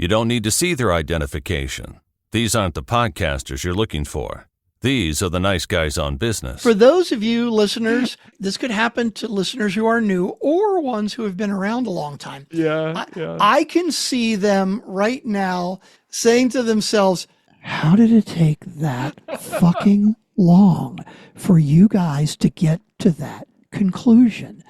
You don't need to see their identification. These aren't the podcasters you're looking for. These are the nice guys on business. For those of you listeners, this could happen to listeners who are new or ones who have been around a long time. Yeah. I can see them right now saying to themselves, how did it take that fucking long for you guys to get to that conclusion?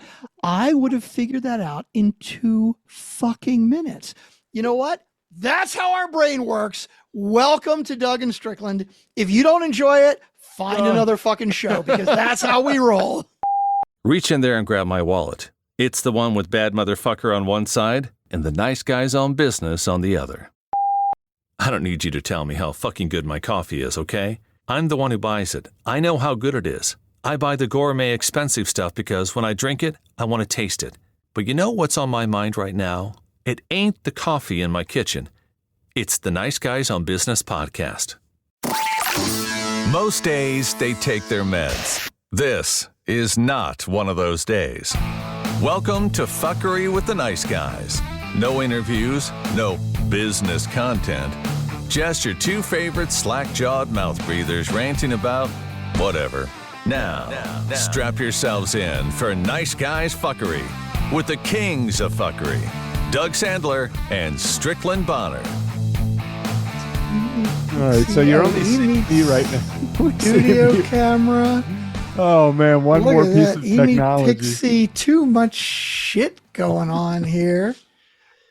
I would have figured that out in 2 fucking minutes. You know what? That's how our brain works. Welcome to Doug and Strickland. If you don't enjoy it, find another fucking show, because that's how we roll. Reach in there and grab my wallet. It's the one with bad motherfucker on one side and the nice guys on business on the other. I don't need you to tell me how fucking good my coffee is, okay? I'm the one who buys it. I know how good it is. I buy the gourmet expensive stuff because when I drink it, I want to taste it. But you know what's on my mind right now? It ain't the coffee in my kitchen. It's the Nice Guys on Business podcast. Most days, they take their meds. This is not one of those days. Welcome to Fuckery with the Nice Guys. No interviews, no business content. Just your 2 favorite slack-jawed mouth breathers ranting about whatever. Now, strap yourselves in for Nice Guys Fuckery with the kings of fuckery, Doug Sandler and Strickland Bonner. All right, so you're on the CD right now. Studio camera. Oh man, one Look more at piece that. of Emi technology. Pixie, too much shit going on here.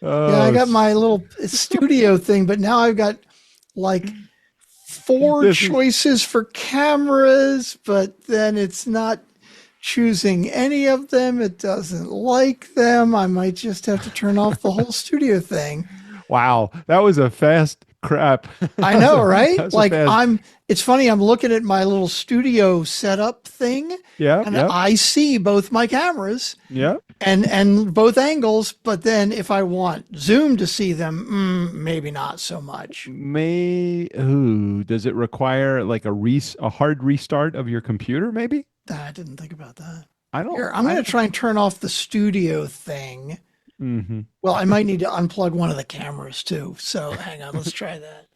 Oh, Yeah, I got my little studio thing, but now I've got like 4 choices for cameras, but then it's not choosing any of them. It doesn't like them. I might just have to turn off the whole studio thing. Wow, that was a fast crap. I know, right? That's Like fast. it's funny, I'm looking at my little studio setup thing, Yeah, and yeah, I see both my cameras yeah. and both angles, but then if I want Zoom to see them, maybe not so much. Does it require like a hard restart of your computer? Maybe. I didn't think about that. I don't. Here, I'm going to try and turn off the studio thing. Mm-hmm. Well, I might need to unplug one of the cameras too. So hang on, let's try that.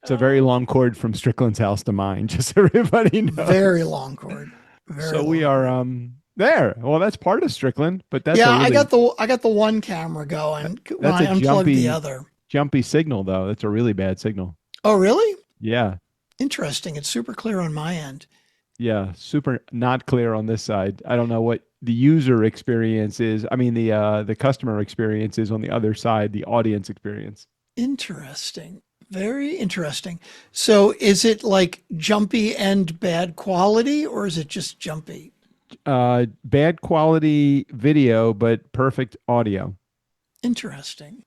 It's a very long cord from Strickland's house to mine, just so everybody knows. Very long cord. We are there. Well, that's part of Strickland, but that's I got the one camera going when I unplugged the other. Jumpy signal though. That's a really bad signal. Oh, really? Yeah. Interesting. It's super clear on my end. Yeah, super not clear on this side. I don't know what the user experience is. I mean, the customer experience is on the other side, the audience experience. Interesting. Very interesting. So is it like jumpy and bad quality, or is it just jumpy? Bad quality video, but perfect audio. Interesting.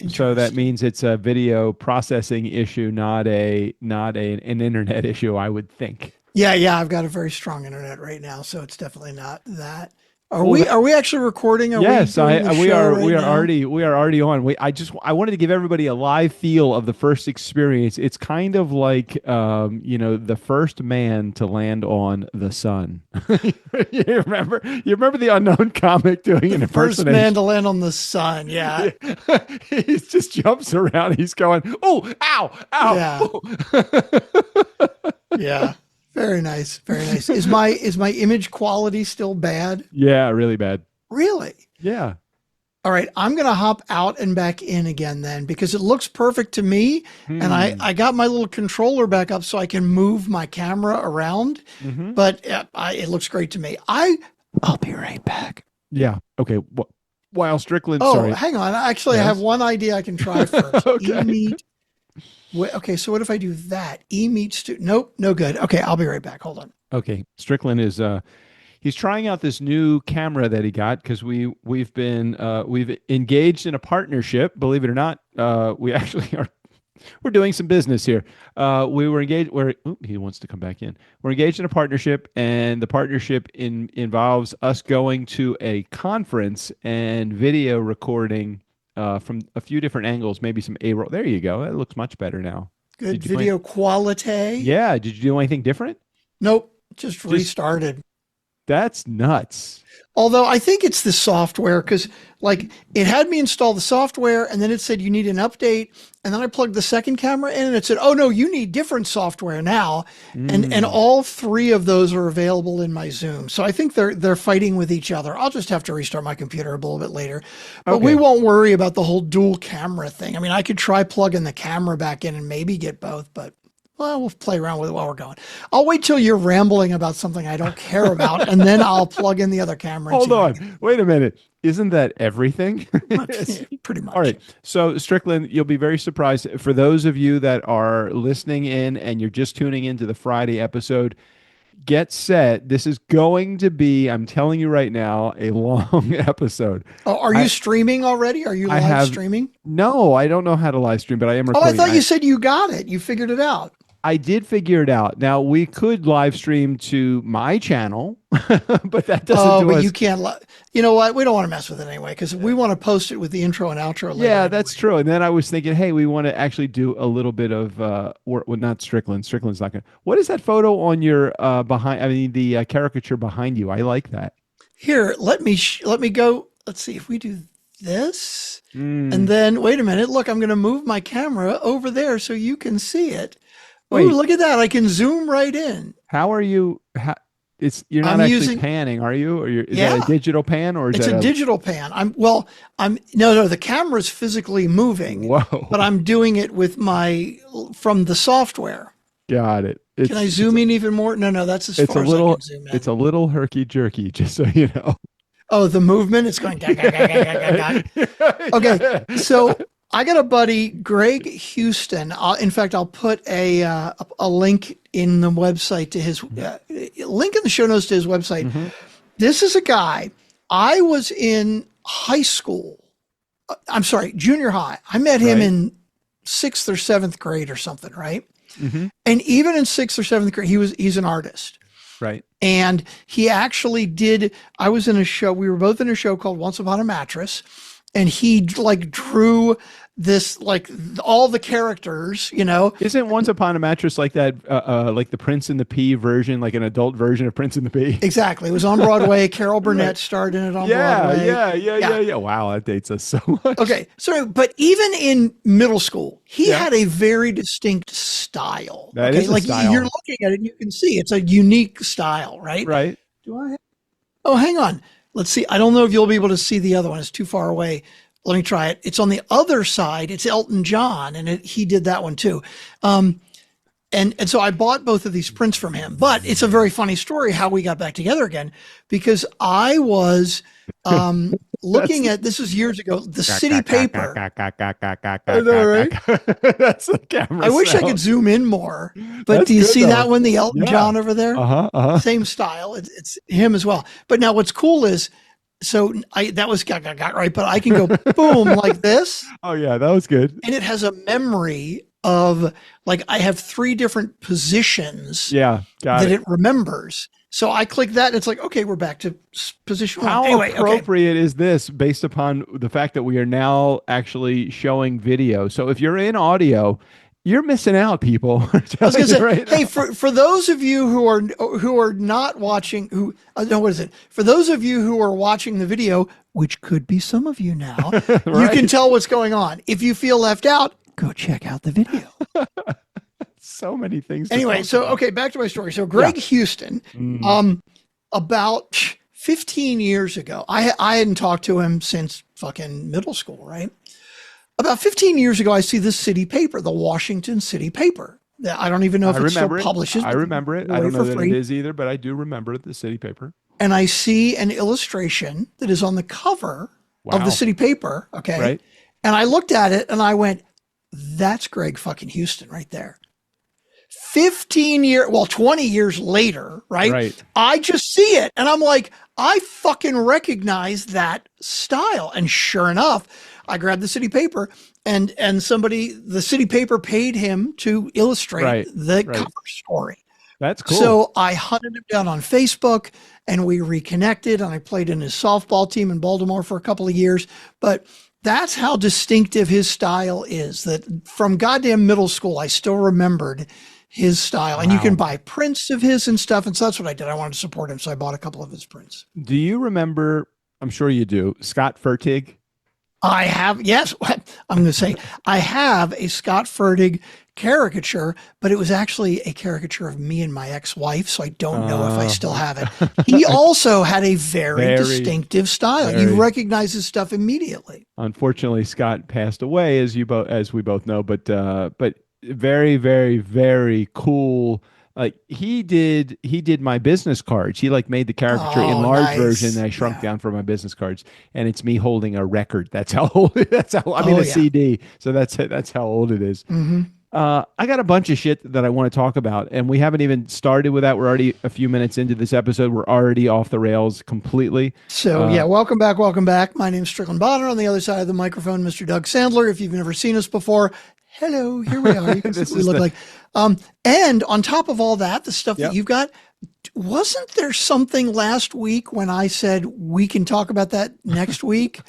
So that means it's a video processing issue, not an internet issue, I would think. Yeah, I've got a very strong internet right now, so it's definitely not that. Are we actually recording? Yes, we are already on. I wanted to give everybody a live feel of the first experience. It's kind of like the first man to land on the sun. You remember the unknown comic doing an first impersonation? man to land on the sun. Yeah. He just jumps around. He's going, oh, ow, ow. Yeah. Yeah. Very nice. Very nice. Is my image quality still bad? Yeah, really bad. Really? Yeah. All right. I'm going to hop out and back in again then, because it looks perfect to me. And I got my little controller back up so I can move my camera around, but it looks great to me. I'll be right back. Yeah. Okay. While Strickland. Oh, sorry. hang on. Actually, I have one idea I can try first. Okay. Okay, so what if I do that? Nope, no good. Okay, I'll be right back. Hold on. Okay, Strickland is he's trying out this new camera that he got because we've engaged in a partnership. Believe it or not, we actually are. We're doing some business here. We were engaged. He wants to come back in. We're engaged in a partnership, and the partnership involves us going to a conference and video recording. From a few different angles, maybe some A-roll. There you go. It looks much better now. Good video quality. Yeah. Did you do anything different? Nope. Just restarted. That's nuts. Although I think it's the software, because like it had me install the software and then it said you need an update. And then I plugged the second camera in and it said, oh no, you need different software now. And all three of those are available in my Zoom. So I think they're fighting with each other. I'll just have to restart my computer a little bit later. But we won't worry about the whole dual camera thing. I mean, I could try plugging the camera back in and maybe get both, but well, we'll play around with it while we're going. I'll wait till you're rambling about something I don't care about, and then I'll plug in the other camera. Hold on. Wait a minute. Isn't that everything? Pretty much. All right. So, Strickland, you'll be very surprised. For those of you that are listening in and you're just tuning into the Friday episode, get set. This is going to be, I'm telling you right now, a long episode. Oh, are you streaming already? Are you live streaming? No, I don't know how to live stream, but I am recording. Oh, I thought you said you got it. You figured it out. I did figure it out. Now we could live stream to my channel, but that doesn't do us. You can't. You know what? We don't want to mess with it anyway because we want to post it with the intro and outro later. Yeah, that's true. And then I was thinking, hey, we want to actually do a little bit of, well, not Strickland. Strickland's not going to. What is that photo on your behind? I mean, the caricature behind you. I like that. Here, let me go. Let's see if we do this, and then wait a minute. Look, I'm going to move my camera over there so you can see it. Oh, look at that. I can zoom right in. How are you? You're not actually panning, are you? Or is that a digital pan or is it's that a digital pan? No, the camera's physically moving. Whoa. But I'm doing it with from the software. Got it. Can I zoom in even more? No, that's as far as I can zoom in. It's a little herky jerky, just so you know. Oh, the movement, it's going. Okay. So I got a buddy, Greg Houston. In fact, I'll put a link in the website to his link in the show notes to his website. Mm-hmm. This is a guy. I was in high school. I'm sorry, junior high. I met him in 6th or 7th grade or something, right? Mm-hmm. And even in 6th or 7th grade, he's an artist. Right. And he actually did. I was in a show. We were both in a show called Once Upon a Mattress. And he drew this, all the characters, Isn't Once Upon a Mattress like that, like the Prince and the Pea version, like an adult version of Prince and the Pea? Exactly. It was on Broadway. Carol Burnett starred in it on Broadway. Yeah. Wow, that dates us so much. Okay. So, but even in middle school, he had a very distinct style. That is a style. You're looking at it and you can see it's a unique style, right? Right. Oh, hang on. Let's see. I don't know if you'll be able to see the other one. It's too far away. Let me try it. It's on the other side. It's Elton John, and he did that one too. And so I bought both of these prints from him. But it's a very funny story how we got back together again, because I was looking at, this was years ago, the City Paper. I know, right? That's the camera. I wish I could zoom in more. But do you see that one, the Elton John over there? Same style. It's him as well. But now what's cool is, so that was right, but I can go boom like this. Oh yeah, that was good. And it has a memory of, I have 3 different positions that it remembers. So I click that and it's like, okay, we're back to position 1. How appropriate is this based upon the fact that we are now actually showing video? So if you're in audio, you're missing out, people. I was going to say, hey, for those of you who are not watching, for those of you who are watching the video, which could be some of you now, you can tell what's going on. If you feel left out, go check out the video. So many things. Anyway, back to my story. So Greg Houston, about 15 years ago, I hadn't talked to him since fucking middle school, right? About 15 years ago, I see the city paper, the Washington City Paper. I don't even know if it still publishes. I remember it. I don't know that it is either, but I do remember the city paper. And I see an illustration that is on the cover of the city paper. Okay. Right. And I looked at it and I went, that's Greg fucking Houston right there. 20 years later, right? I just see it. And I'm like, I fucking recognize that style. And sure enough, I grabbed the city paper and the city paper paid him to illustrate the cover story. That's cool. So I hunted him down on Facebook and we reconnected, and I played in his softball team in Baltimore for a couple of years. But that's how distinctive his style is, that from goddamn middle school, I still remembered his style. And you can buy prints of his and stuff. And so that's what I did. I wanted to support him. So I bought a couple of his prints. Do you remember, I'm sure you do, Scott Fertig? I have, yes, I'm going to say I have a Scott Fertig caricature, but it was actually a caricature of me and my ex-wife, so I don't know if I still have it. He also had a very distinctive style. You recognize his stuff immediately. Unfortunately, Scott passed away, as we both know, but very, very, very cool. Like he did my business cards. He like made the caricature enlarged version that I shrunk down for my business cards, and it's me holding a record. That's how old. A CD. So that's how old it is. Mm-hmm. I got a bunch of shit that I want to talk about, and we haven't even started with that. We're already a few minutes into this episode. We're already off the rails completely. So welcome back. Welcome back. My name's Strickland Bonner. On the other side of the microphone, Mr. Doug Sandler. If you've never seen us before, hello, here we are. You can see what we look like. And on top of all that, the stuff that you've got, wasn't there something last week when I said we can talk about that next week?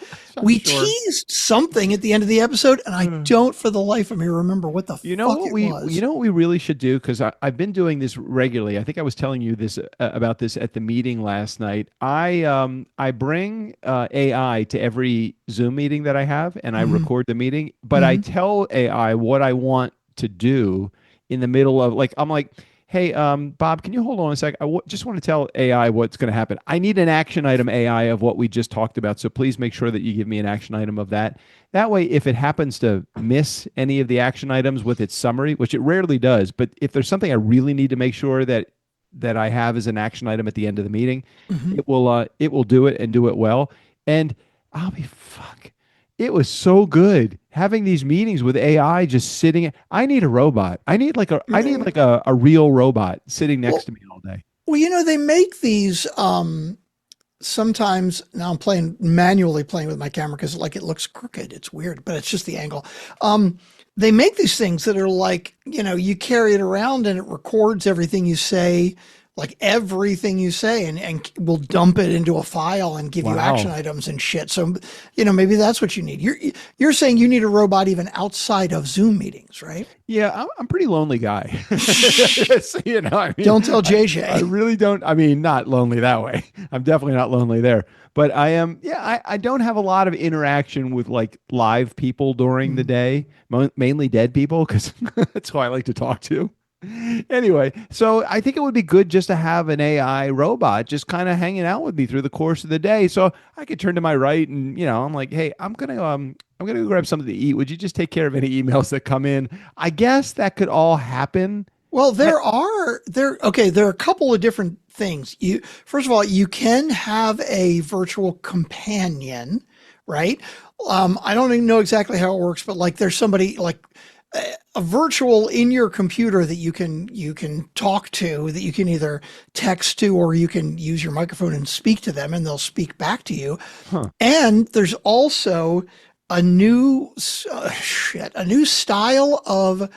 We teased something at the end of the episode, and I don't for the life of me remember what the fuck it was. You know what we really should do? Because I've been doing this regularly. I think I was telling you this about this at the meeting last night. I bring AI to every Zoom meeting that I have, and I record the meeting, but I tell AI what I want to do in the middle of, like, I'm like, hey, Bob, can you hold on a sec? I just want to tell AI what's going to happen. I need an action item AI of what we just talked about. So please make sure that you give me an action item of that. That way, if it happens to miss any of the action items with its summary, which it rarely does, but if there's something I really need to make sure that I have as an action item at the end of the meeting, it will do it and do it well. And I'll be fuck. It was so good having these meetings with AI just sitting. I need a robot. I need like a real robot sitting next to me all day. Well, you know, they make these sometimes. Now I'm manually playing with my camera because like it looks crooked. It's weird, but it's just the angle. They make these things that are like, you know, you carry it around and it records everything you say, like everything you say, and will dump it into a file and give you action items and shit. So, you know, maybe that's what you need. You're saying you need a robot even outside of Zoom meetings, right? Yeah, I'm a pretty lonely guy. So, you know, I mean, don't tell JJ. I really don't. I mean, not lonely that way. I'm definitely not lonely there. But I am. Yeah, I don't have a lot of interaction with like live people during the day, mainly dead people, because that's who I like to talk to. Anyway, so I think it would be good just to have an AI robot just kind of hanging out with me through the course of the day, so I could turn to my right and, you know, I'm like, hey, I'm gonna go grab something to eat. Would you just take care of any emails that come in? I guess that could all happen. Well, there are a couple of different things. First of all, you can have a virtual companion, right? I don't even know exactly how it works, but like there's somebody like a virtual in your computer that you can talk to, that you can either text to, or you can use your microphone and speak to them and they'll speak back to you. And there's also a new style of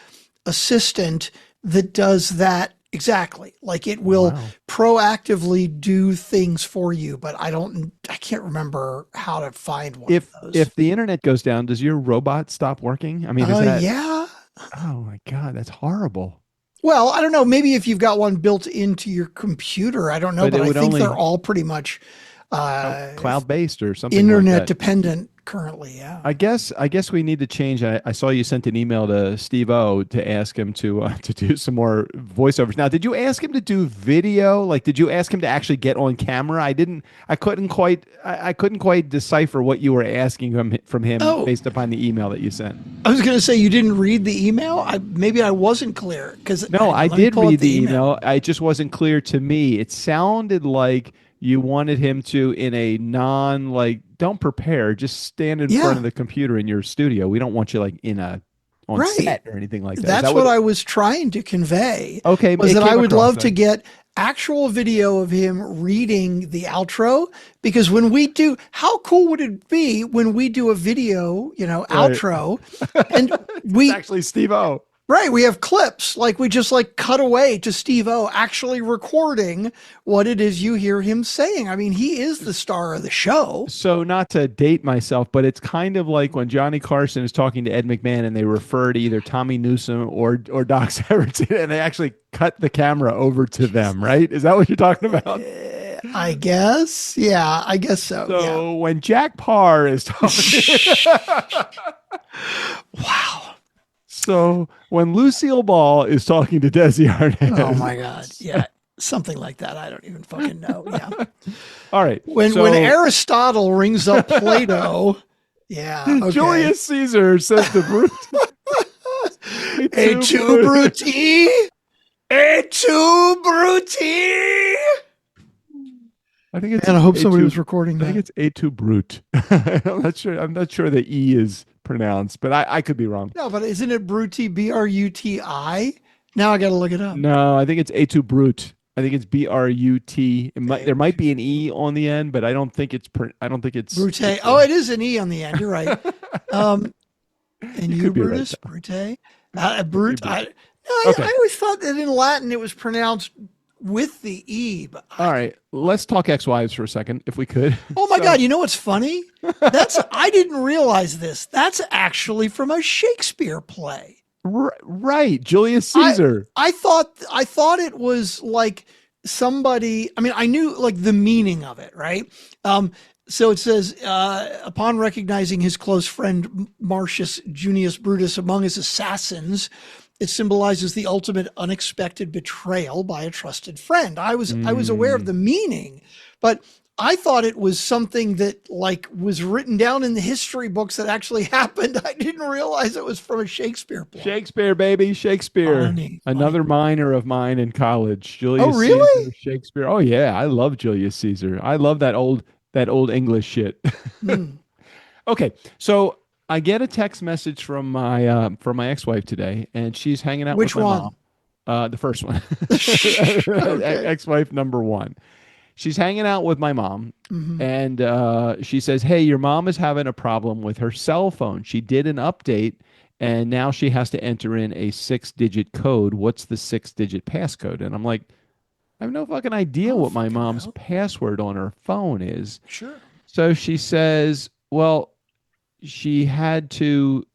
assistant that does that exactly. Like it will proactively do things for you, but I can't remember how to find one of those. If the internet goes down, does your robot stop working? I mean, is that... Yeah. Oh my God, that's horrible. Well, I don't know. Maybe if you've got one built into your computer, I don't know, but I think they're all pretty much cloud-based or something internet like that. Dependent currently. Yeah. I guess we need to change. I saw you sent an email to Steve-O to ask him to do some more voiceovers. Now, did you ask him to do video? Like, did you ask him to actually get on camera? I couldn't quite decipher what you were asking from him based upon the email that you sent. I was going to say you didn't read the email. Maybe I wasn't clear No, I did read the email. It just wasn't clear to me. It sounded like you wanted him to, in a don't prepare, just stand in front of the computer in your studio. We don't want you like on set or anything like that. That's what I was trying to convey. Okay. Was that I would love to get actual video of him reading the outro, because how cool would it be when we do a video, outro, and it's actually Steve-O. Right. We have clips. Like we just like cut away to Steve-O actually recording what it is you hear him saying. I mean, he is the star of the show. So not to date myself, but it's kind of like when Johnny Carson is talking to Ed McMahon and they refer to either Tommy Newsom or Doc Severinsen, and they actually cut the camera over to them, right? Is that what you're talking about? I guess. Yeah, I guess so. So when Jack Parr is talking. Wow. So when Lucille Ball is talking to Desi Arnaz. Oh my God. Yeah. Something like that. I don't even fucking know. Yeah. All right. When Aristotle rings up Plato. Yeah. Okay. Julius Caesar says to Brute. Et tu, Bruti? Et tu, Bruti? I think it's. And I hope somebody was recording that. I think it's et tu, Brute. I'm not sure. I'm not sure the E is pronounced, but I could be wrong. No, but isn't it Bruti? Bruti? Now I got to look it up. No, I think it's et tu, Brute. I think it's Brut. There might be an E on the end, but I don't think it's. I don't think it's Brute. Oh, it is an E on the end. You're right. And you, Brutus, right, Brute. I always thought that in Latin it was pronounced with the E. But all right, let's talk ex-wives for a second, if we could. Oh my God! You know what's funny? I didn't realize this. That's actually from a Shakespeare play. Right, Julius Caesar. I thought it was like somebody. I mean, I knew like the meaning of it, right? So it says, upon recognizing his close friend Marcius Junius Brutus among his assassins, it symbolizes the ultimate unexpected betrayal by a trusted friend. I was aware of the meaning, but I thought it was something that like was written down in the history books that actually happened. I didn't realize it was from a Shakespeare play. Shakespeare, baby, Shakespeare. Funny. Another minor of mine in college, Julius. Oh, really? Caesar, Shakespeare. Oh yeah, I love Julius Caesar. I love that old English shit. Okay, so I get a text message from my ex-wife today, and she's hanging out Which with my one? mom. The first one. Okay. Ex-wife number one. She's hanging out with my mom, Mhm. and she says, "Hey, your mom is having a problem with her cell phone. She did an update, and now she has to enter in a 6-digit code. What's the 6-digit passcode?" And I'm like, I have no fucking idea what my mom's password on her phone is. Sure. So she says, well, she had to,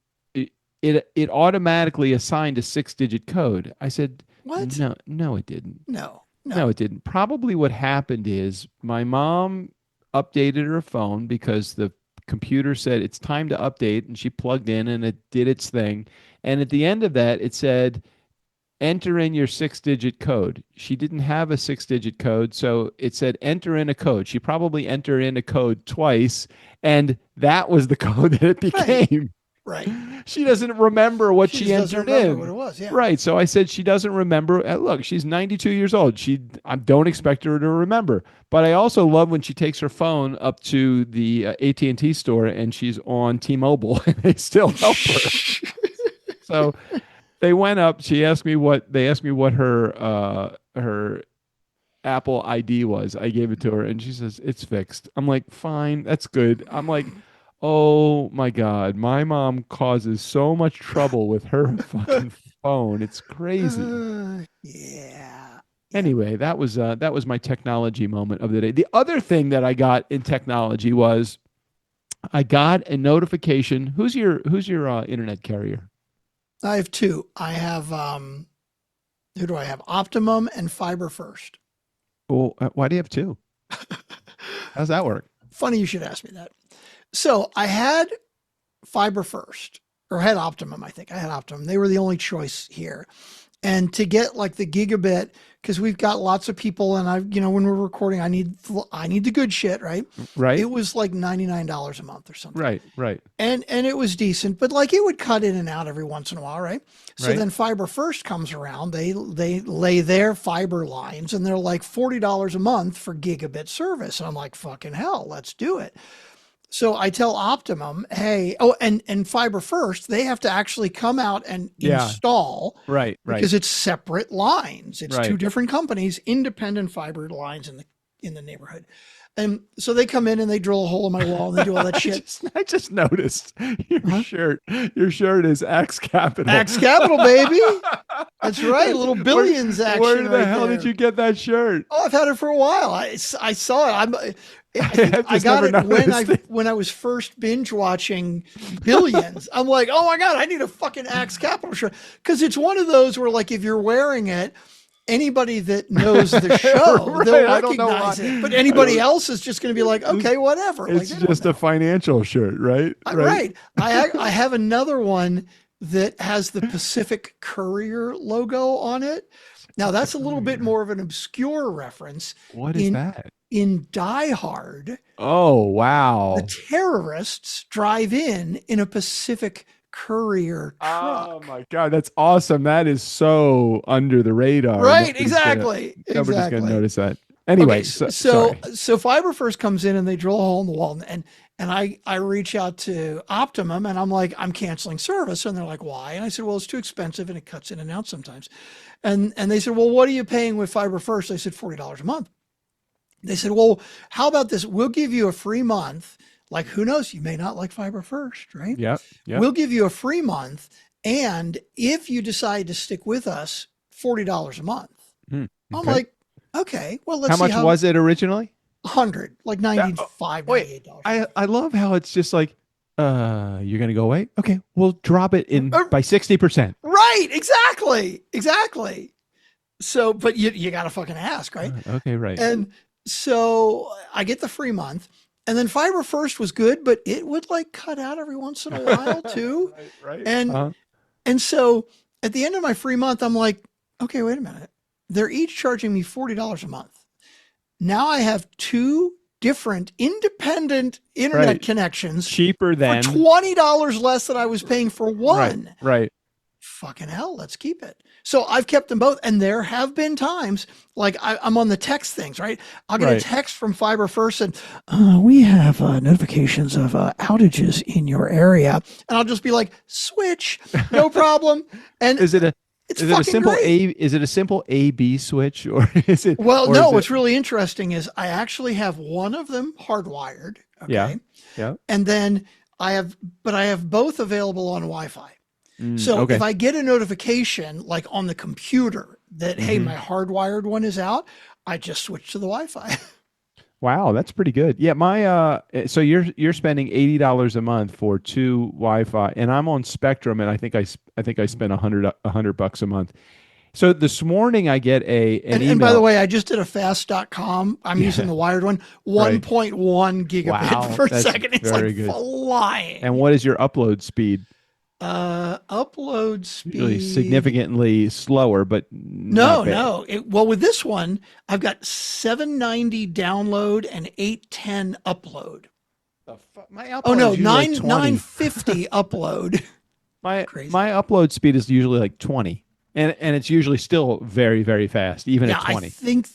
it automatically assigned a 6-digit code. I said, What? No, it didn't. No. No, it didn't. Probably what happened is my mom updated her phone because the computer said it's time to update, and she plugged in and it did its thing. And at the end of that, it said, enter in your 6-digit code. She didn't have a 6-digit code, so it said enter in a code. She probably entered in a code twice, and that was the code that it became. Right. She doesn't remember what she entered in. What it was, yeah. Right. So I said she doesn't remember. Look, she's 92 years old. I don't expect her to remember. But I also love when she takes her phone up to the AT&T store and she's on T-Mobile, and they still help her. So they went up. They asked me what her Apple ID was. I gave it to her, and she says it's fixed. I'm like, fine, that's good. I'm like, oh my God, my mom causes so much trouble with her fucking phone. It's crazy. Yeah. Anyway, that was my technology moment of the day. The other thing that I got in technology was I got a notification. Who's your internet carrier? I have two. I have who do I have? Optimum and Fiber First. Well, why do you have two? How's that work? Funny you should ask me that. So I had Fiber First, or had Optimum, I think. I had Optimum. They were the only choice here. And to get like the gigabit, because we've got lots of people, and when we're recording, I need the good shit, right? Right. It was like $99 a month or something. Right. And it was decent, but like it would cut in and out every once in a while, right? So then Fiber First comes around. They lay their fiber lines, and they're like $40 a month for gigabit service. And I'm like, fucking hell, let's do it. So I tell Optimum, hey, and Fiber First, they have to actually come out and install. Right. Because it's separate lines. It's Right. two different companies, independent fiber lines in the neighborhood. And so they come in and they drill a hole in my wall and they do all that shit. I just noticed your shirt. Your shirt is Axe Capital. Axe Capital, baby. That's right. A little billions action. Where the right hell there. did you get that shirt? Oh, I've had it for a while. I saw it. I got it when I was first binge watching Billions. I'm like, oh my God, I need a fucking Axe Capital shirt. Because it's one of those where, like, if you're wearing it, anybody that knows the show, right, they'll recognize it. But anybody else is just going to be like, okay, whatever. It's like, just a financial shirt, right? Right. I have another one that has the Pacific Courier logo on it. Now, that's a little bit more of an obscure reference. What is that? In Die Hard, oh, wow. the terrorists drive in a Pacific Courier truck. Oh, my God. That's awesome. That is so under the radar. Right, exactly. Nobody's going to notice that. Anyway, okay, so Fiber First comes in and they drill a hole in the wall, and I reach out to Optimum and I'm like, I'm canceling service. And they're like, why? And I said, well, it's too expensive and it cuts in and out sometimes. And they said, well, what are you paying with Fiber First? I said, $40 a month. They said, well, how about this? We'll give you a free month. Like, who knows? You may not like Fiber First, right? Yeah. We'll give you a free month. And if you decide to stick with us, $40 a month. Okay. I'm like, okay, well, let's how see much was it originally? 100, like $95, $98. I love how it's just like, you're going to go away? Okay, we'll drop it in by 60%. Right, exactly. So, but you got to fucking ask, right? Okay, right. And so I get the free month, and then Fiber First was good, but it would like cut out every once in a while too. right. And so at the end of my free month, I'm like, okay, wait a minute. They're each charging me $40 a month. Now I have two different independent internet connections cheaper than for $20 less than I was paying for one. Right. Fucking hell, let's keep it. So I've kept them both. And there have been times like I'm on the text things, right? I'll get a text from Fiber First and we have notifications of outages in your area. And I'll just be like, switch, no problem. And is it a simple great. Is it a simple A/B switch, or is it? Well, no. What's really interesting is I actually have one of them hardwired. Okay. Yeah. And then I have both available on Wi-Fi. So if I get a notification like on the computer that hey, my hardwired one is out, I just switch to the Wi-Fi. Wow, that's pretty good. Yeah, my so you're spending $80 a month for two Wi-Fi, and I'm on Spectrum, and I think I spend $100 a month. So this morning I get an email. And by the way, I just did a fast.com. I'm using the wired one, 1.1 gigabit per second. It's like good. Flying. And what is your upload speed? Upload speed really significantly slower, but no. Well, with this one, I've got 790 download and 810 upload. My upload 950 upload. My upload speed is usually like 20. And it's usually still very, very fast, even at 20. I think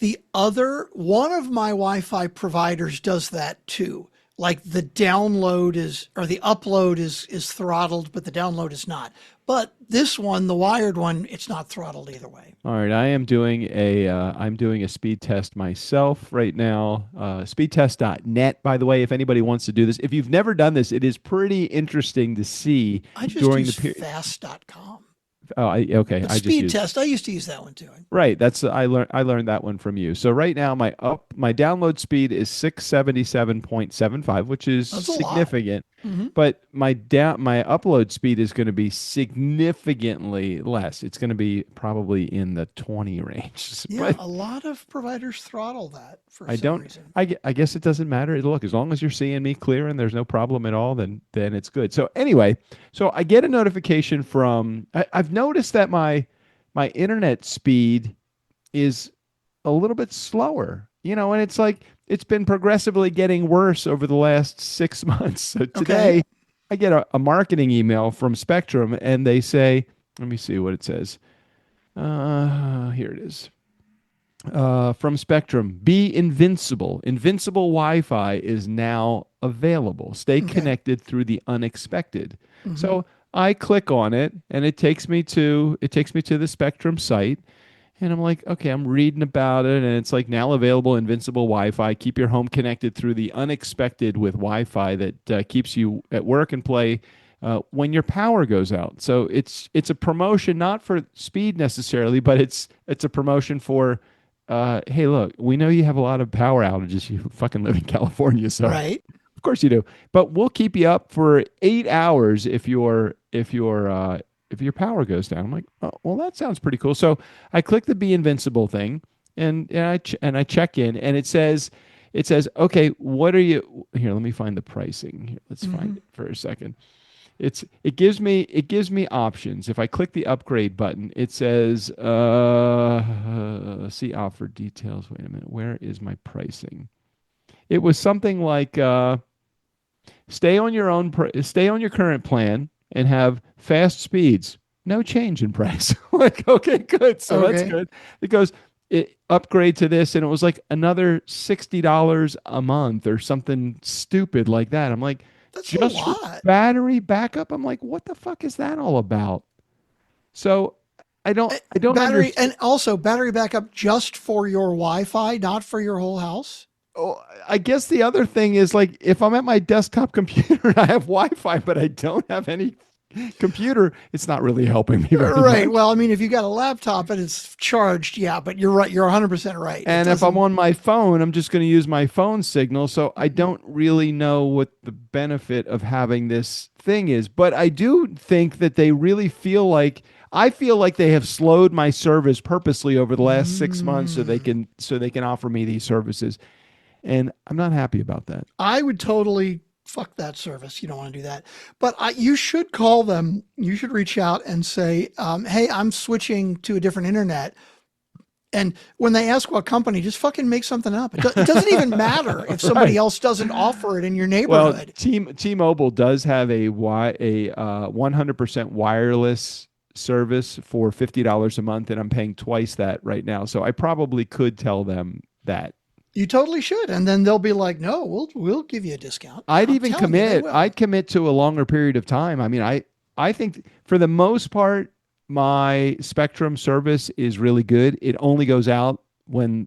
one of my Wi-Fi providers does that too. Like the download the upload is throttled, but the download is not. But this one, the wired one, it's not throttled either way. All right, I'm doing a speed test myself right now. Speedtest.net, by the way, if anybody wants to do this. If you've never done this, it is pretty interesting to see. I just use fast.com. Oh, okay. Speed test. I used to use that one too. Right. I learned that one from you. So right now my download speed is 677.75, which is significant. But my upload speed is going to be significantly less. It's going to be probably in the 20 range. Yeah, a lot of providers throttle that for some reason. I guess it doesn't matter. Look, as long as you're seeing me clear and there's no problem at all, then it's good. So anyway, I get a notification from I've noticed that my internet speed is a little bit slower, and it's like it's been progressively getting worse over the last 6 months. So today I get a marketing email from Spectrum and they say, let me see what it says. Here it is. From Spectrum, be invincible. Invincible Wi-Fi is now available. Stay connected through the unexpected. So I click on it and it takes me to the Spectrum site. And I'm like, okay, I'm reading about it, and it's like now available invincible Wi-Fi. Keep your home connected through the unexpected with Wi-Fi that keeps you at work and play when your power goes out. So it's a promotion not for speed necessarily, but it's a promotion for, hey, look, we know you have a lot of power outages. You fucking live in California, so Right. of course you do. But we'll keep you up for 8 hours if your power goes down. I'm like, oh, well, that sounds pretty cool. So I click the Be Invincible thing, and I check in, and it says, okay, what are you here? Let me find the pricing. Here, let's find it for a second. It gives me options. If I click the upgrade button, it says, see offer details. Wait a minute, where is my pricing? It was something like stay on your current plan and have fast speeds. No change in price. Like, okay, good. So that's Okay. good. It goes upgrade to this, and it was like another $60 a month or something stupid like that. I'm like, That's a just for lot. battery backup. I'm like, what the fuck is that all about? So I don't Battery, understand. and also battery backup just for your Wi-Fi, not for your whole house. Oh, I guess the other thing is like if I'm at my desktop computer and I have Wi-Fi, but I don't have any computer, it's not really helping me very Right. much. Well, I mean, if you got a laptop and it's charged, yeah, but you're right. You're 100% right. It And if I'm doesn't. on my phone, I'm just going to use my phone signal. So I Mhm. don't really know what the benefit of having this thing is. But I do think that they really I feel like they have slowed my service purposely over the last 6 months Mm. so they can offer me these services. And I'm not happy about that. I would totally fuck that service. You don't want to do that. But you should call them. You should reach out and say, hey, I'm switching to a different internet. And when they ask what company, just fucking make something up. It doesn't even matter if somebody Right. else doesn't offer it in your Well, neighborhood. T-Mobile does have a 100% wireless service for $50 a month, and I'm paying twice that right now. So I probably could tell them that. You totally should. And then they'll be like, no, we'll give you a discount. I'd I'm even telling you, they commit. will. I'd commit to a longer period of time. I mean, I think for the most part, my Spectrum service is really good. It only goes out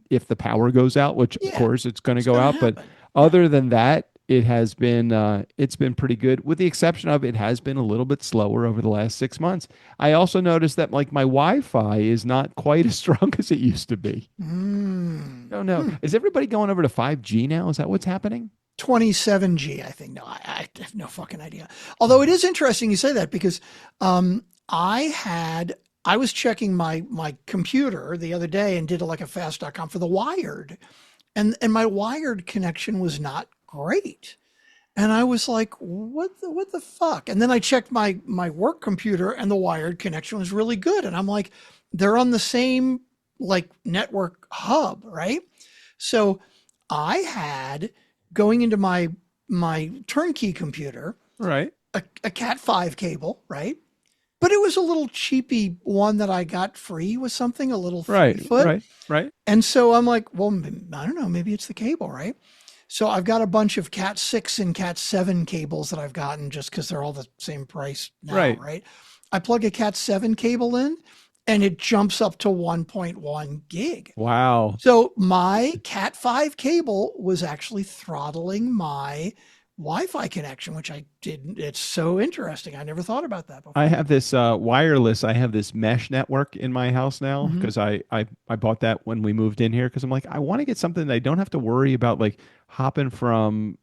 if the power goes out, which of Yeah, course it's going to it's go going to out. But happen. Yeah. other than that, it's been pretty good. With the exception of it has been a little bit slower over the last 6 months. I also noticed that like my Wi-Fi is not quite as strong as it used to be. Mm. I don't know. Hmm. Is everybody going over to 5G now? Is that what's happening? 27G, I think. No, I have no fucking idea. Although it is interesting you say that because um, I was checking my computer the other day and did like a fast.com for the wired, and my wired connection was not great. And I was like, what the fuck? And then I checked my work computer and the wired connection was really good. And I'm like, they're on the same like network hub, right? So I had going into my turnkey computer Right. a Cat 5 cable, right? But it was a little cheapy one that I got free with something, a little Right. 3 foot. Right. Right. And so I'm like, well, I don't know, maybe it's the cable, right? So I've got a bunch of Cat 6 and Cat 7 cables that I've gotten just because they're all the same price now, Right. right? I plug a Cat 7 cable in and it jumps up to 1.1 gig. Wow. So my Cat 5 cable was actually throttling my Wi-Fi connection, which I didn't. It's so interesting. I never thought about that I before. have this wireless. I have this mesh network in my house now Hmm. because I bought that when we moved in here because I'm like I want to get something that I don't have to worry about like hopping from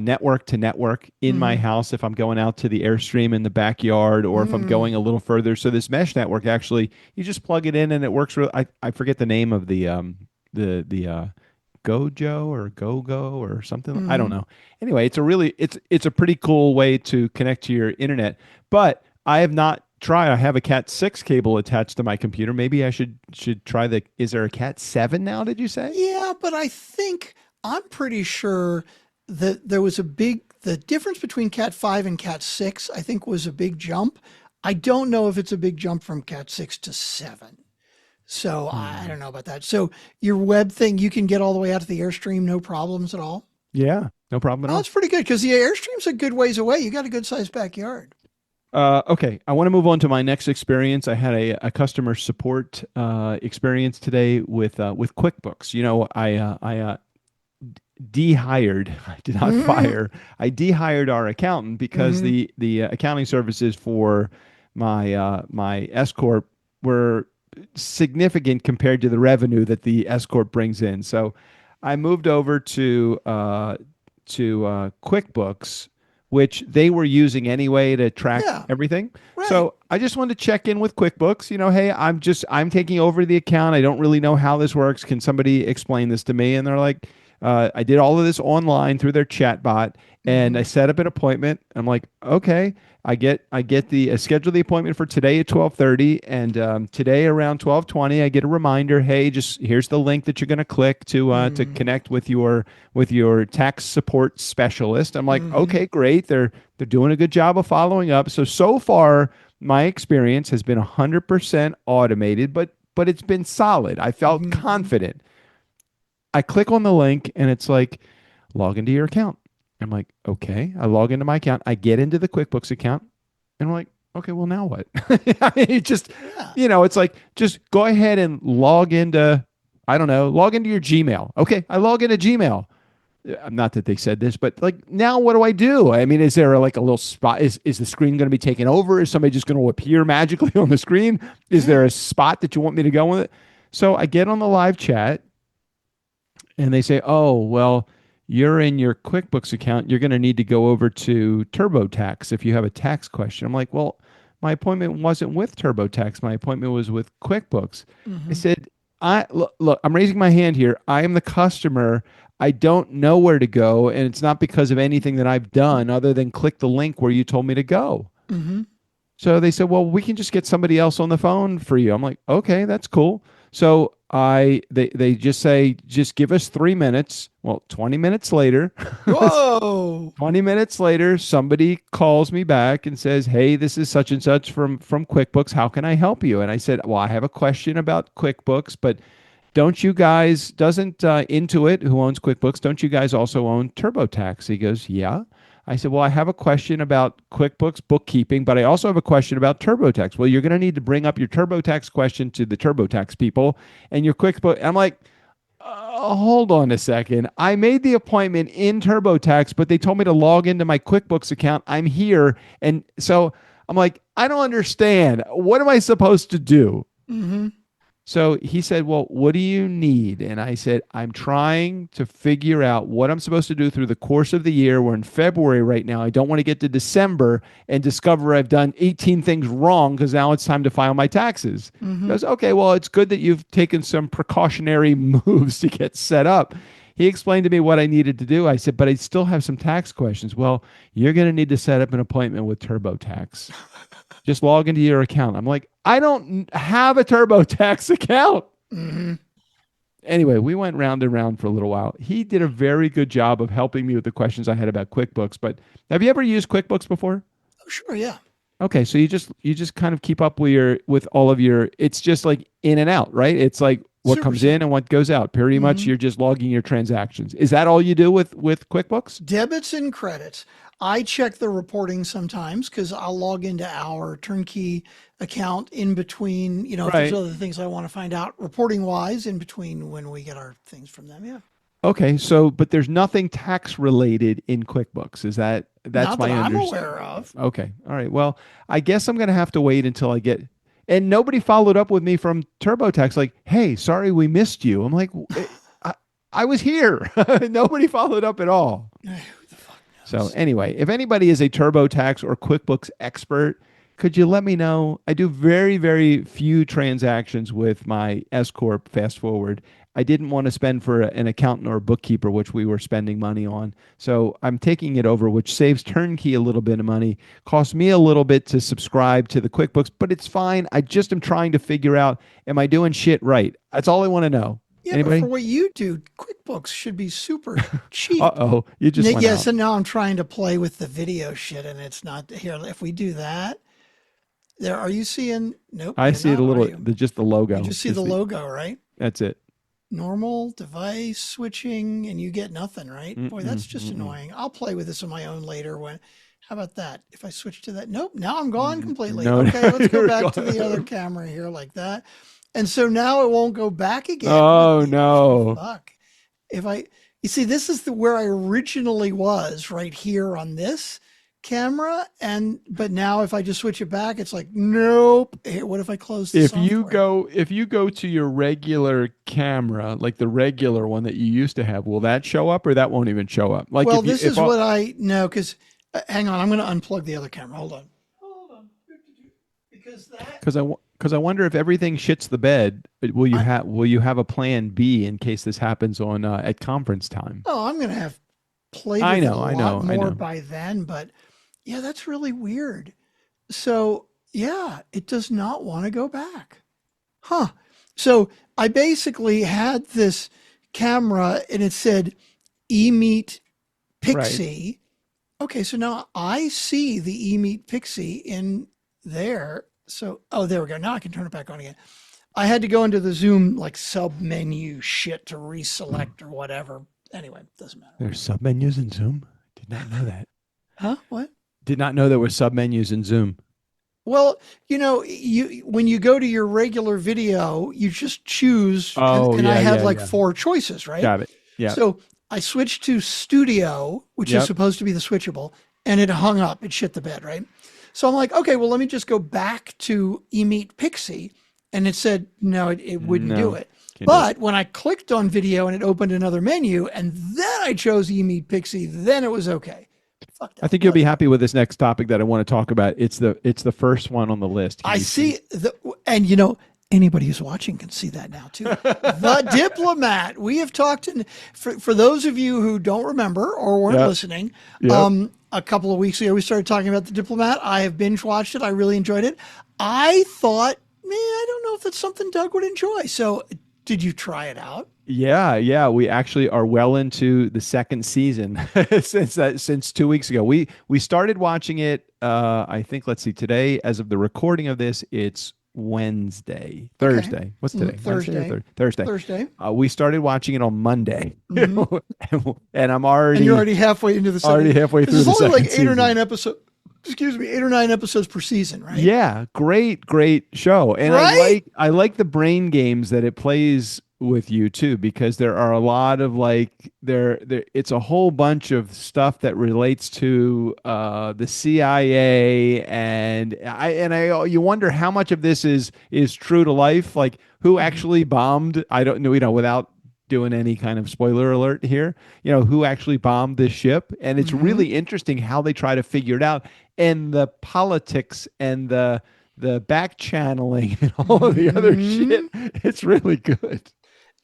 network to network in my Hmm. house if I'm going out to the Airstream in the backyard or if I'm going a Mm. little further. So this mesh network actually you just plug it in and it works. I forget the name of the Gojo or GoGo or something. I don't Hmm. know. Anyway, it's a pretty coul way to connect to your internet. But I have not tried. I have a Cat 6 cable attached to my computer. Maybe I should try is there a Cat 7 now, did you say? Yeah, but I'm pretty sure that the difference between Cat 5 and Cat 6, I think was a big jump. I don't know if it's a big jump from Cat 6 to 7. So I Hmm. don't know about that. So your web thing, you can get all the way out to the Airstream, no problems at all. Yeah, no problem at Oh, all. that's pretty good because the Airstream's a good ways away. You got a good sized backyard. Okay, I want to move on to my next experience. I had a customer support experience today with QuickBooks. You know, I dehired. I did not Mhm. fire. I dehired our accountant because Mhm. the accounting services for my S corp were significant compared to the revenue that the S corp brings in. So I moved over to QuickBooks, which they were using anyway to track Yeah. everything. Right. So I just wanted to check in with QuickBooks. You know, hey, I'm taking over the account. I don't really know how this works. Can somebody explain this to me? And they're like, I did all of this online through their chat bot, and I Mhm. set up an appointment. I'm like, okay, I get the schedule the appointment for today at 12:30, and today around 12:20, I get a reminder. Hey, just here's the link that you're going to click to Mhm. connect with your tax support specialist. I'm like, Mhm. okay, great. They're doing a good job of following up. So far, my experience has been 100% automated, but it's been solid. I felt Mhm. confident. I click on the link and it's like, log into your account. I'm like, okay. I log into my account. I get into the QuickBooks account and I'm like, okay, well, now what? I mean, it just, Yeah. it's like, just go ahead and log into, I don't know, log into your Gmail. Okay. I log into Gmail. Not that they said this, but like, now what do I do? I mean, is there like a little spot? Is the screen going to be taken over? Is somebody just going to appear magically on the screen? Is Yeah. there a spot that you want me to go with it? So I get on the live chat and they say, "Oh, well, you're in your QuickBooks account. You're going to need to go over to TurboTax if you have a tax question." I'm like, "Well, my appointment wasn't with TurboTax. My appointment was with QuickBooks." I Mhm. said, "I look, I'm raising my hand here. I am the customer. I don't know where to go, and it's not because of anything that I've done other than click the link where you told me to go." Mhm. So they said, "Well, we can just get somebody else on the phone for you." I'm like, "Okay, that's cool." So they just say, "Just give us 3 minutes." Well, 20 minutes later, Whoa. 20 minutes later, somebody calls me back and says, "Hey, this is such and such from QuickBooks. How can I help you?" And I said, "Well, I have a question about QuickBooks, but don't you guys, doesn't Intuit, who owns QuickBooks, don't you guys also own TurboTax?" He goes, "Yeah." I said, "Well, I have a question about QuickBooks bookkeeping, but I also have a question about TurboTax." "Well, you're going to need to bring up your TurboTax question to the TurboTax people and your QuickBooks." I'm like, hold on a second. I made the appointment in TurboTax, but they told me to log into my QuickBooks account. I'm here. And so I'm like, I don't understand. What am I supposed to do? Mhm. So he said, "Well, what do you need?" And I said, "I'm trying to figure out what I'm supposed to do through the course of the year. We're in February right now. I don't want to get to December and discover I've done 18 things wrong because now it's time to file my taxes." He Mhm. goes, "Okay, well, it's good that you've taken some precautionary moves to get set up." He explained to me what I needed to do. I said, "But I still have some tax questions." "Well, you're going to need to set up an appointment with TurboTax. Just log into your account." I'm like, I don't have a TurboTax account. Mhm. Anyway, we went round and round for a little while. He did a very good job of helping me with the questions I had about QuickBooks. But have you ever used QuickBooks before? Oh, sure. Yeah. Okay, so you just kind of keep up with all of your. It's just like in and out, right? It's like what Super comes in and simple. what goes out. Pretty much, Mhm. you're just logging your transactions. Is that all you do with QuickBooks? Debits and credits. I check the reporting sometimes because I'll log into our turnkey account in between, if there's Right. other things I want to find out reporting wise in between when we get our things from them. Yeah. Okay, so but there's nothing tax related in QuickBooks. That's Not that my I'm understanding. aware of. Okay. All right. Well, I guess I'm going to have to wait until I get. And nobody followed up with me from TurboTax like, "Hey, sorry we missed you." I'm like, I, I was here." Nobody followed up at all. Who the fuck So knows? anyway, if anybody is a TurboTax or QuickBooks expert, could you let me know? I do very, very few transactions with my S corp. Fast forward, I didn't want to spend for an accountant or a bookkeeper, which we were spending money on. So I'm taking it over, which saves Turnkey a little bit of money. Costs me a little bit to subscribe to the QuickBooks, but it's fine. I just am trying to figure out, am I doing shit right? That's all I want to know. Yeah, but for Anybody? what you do, QuickBooks should be super Uh cheap. oh, you just went Yes, out. and now I'm trying to play with the video shit and it's not here. If we do that, there are you seeing? Nope, I you're see it a not, are little. you? Just the You logo just see is the the. logo, right? That's it. Normal device switching and you get nothing, right? Boy, Mm-mm, that's just mm-mm. annoying. I'll play with this on my own later when How about that? If I switch to that, nope, now I'm gone completely. No, Okay, let's go you're back to gone. the other camera here like that. And so now it won't go back again. Oh no. Fuck. If I, you see, this is where I originally was, right here on this camera. But now if I just switch it back, it's like, nope. Hey, what if I close the software? If you go to your regular camera, like the regular one that you used to have, will that show up or that won't even show up? Like Well, if you, this if is all- what I know, because hang on, I'm going to unplug the other camera. Hold on. Because that. Because I wonder if everything shits the bed, will you have a plan B in case this happens on at conference time? Oh, I'm going to have played I with it know, a I lot know, I more know. by then, but yeah, that's really weird. So yeah, it does not want to go back. Huh. So I basically had this camera and it said eMeet Pixie. Okay, so now I see the eMeet Pixie in there. So, oh, there we go. Now I can turn it back on again. I had to go into the Zoom like sub menu shit to reselect or whatever. Anyway, doesn't matter. There's submenus in Zoom. Did not know that. Huh? What? Did not know there were submenus in Zoom. Well, when you go to your regular video, you just choose, Oh, and I yeah, had yeah, like yeah. 4 choices, right? Got it. Yeah. So I switched to Studio, which is Yep. supposed to be the switchable, and it hung up. It shit the bed, right? So I'm like, okay, well, let me just go back to eMeet Pixie, and it said no, it wouldn't No, do it. can't do But when I clicked on video and it opened another menu, and then I chose eMeet Pixie, then it was okay. Fuck that. I think you'll be happy with this next topic that I want to talk about. It's the first one on the list. Can I you see and anybody who's watching can see that now too. The Diplomat. We have talked, and for those of you who don't remember or weren't Yep. listening, Yep. a couple of weeks ago we started talking about The Diplomat. I have binge watched it. I really enjoyed it. I thought, man, I don't know if that's something Doug would enjoy. So, did you try it out? Yeah. We actually are well into the second season since 2 weeks ago. We started watching it. I think let's see. Today, as of the recording of this, it's Thursday. What's today? Thursday. Wednesday or Thursday. Thursday. We started watching it on Monday, Mm-hmm. and I'm already And you're already halfway into the second. already halfway through There's the only like second 8 or season. 9 episodes. Excuse me, 8 or 9 episodes per season, right? Yeah, great show. And Right? I like the brain games that it plays with you too, because there are a lot of there it's a whole bunch of stuff that relates to the CIA, and I you wonder how much of this is true to life, like who actually bombed, I don't know, without doing any kind of spoiler alert here, who actually bombed this ship. And it's really interesting how they try to figure it out, and the politics and the back channeling and all of the other shit. It's really good.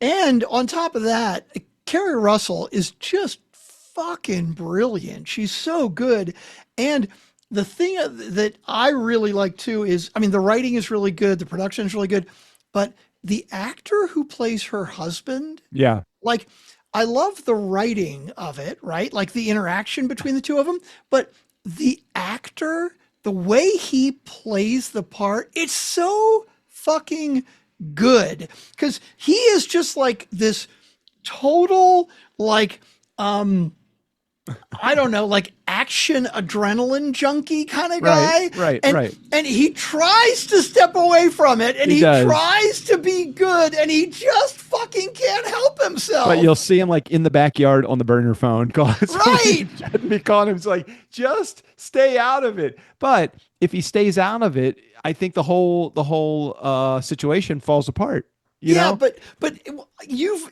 And on top of that, Carrie Russell is just fucking brilliant. She's so good. And the thing that I really like too is, I mean, the writing is really good, the production is really good, but the actor who plays her husband, Yeah. like, I love the writing of it, right? Like the interaction between the two of them, but the actor, the way he plays the part, it's so fucking good, because he is just like this total, like, I don't know, like action adrenaline junkie kind of guy. Right. And he tries to step away from it, and he does. tries to be good, and he just fucking can't help himself. But you'll see him like in the backyard on the burner phone. Right. Shouldn't be calling him. It's like, just stay out of it. But if he stays out of it, I think the whole situation falls apart. You know? but you've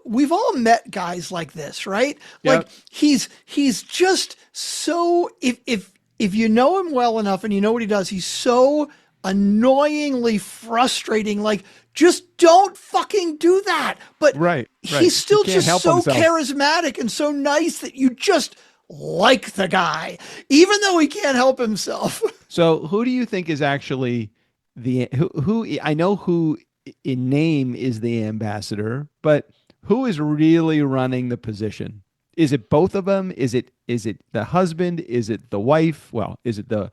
we've all met guys like this, right? Yep. Like he's just so, if you know him well enough and you know what he does, he's so annoyingly frustrating. Like, just don't fucking do that. But Right. he's still He can't just help so himself. charismatic and so nice that you just like the guy, even though he can't help himself. So who do you think is actually who I know who in name is the ambassador, but who is really running the position? Is it both of them? Is it the husband? Is it the wife? Well, is it the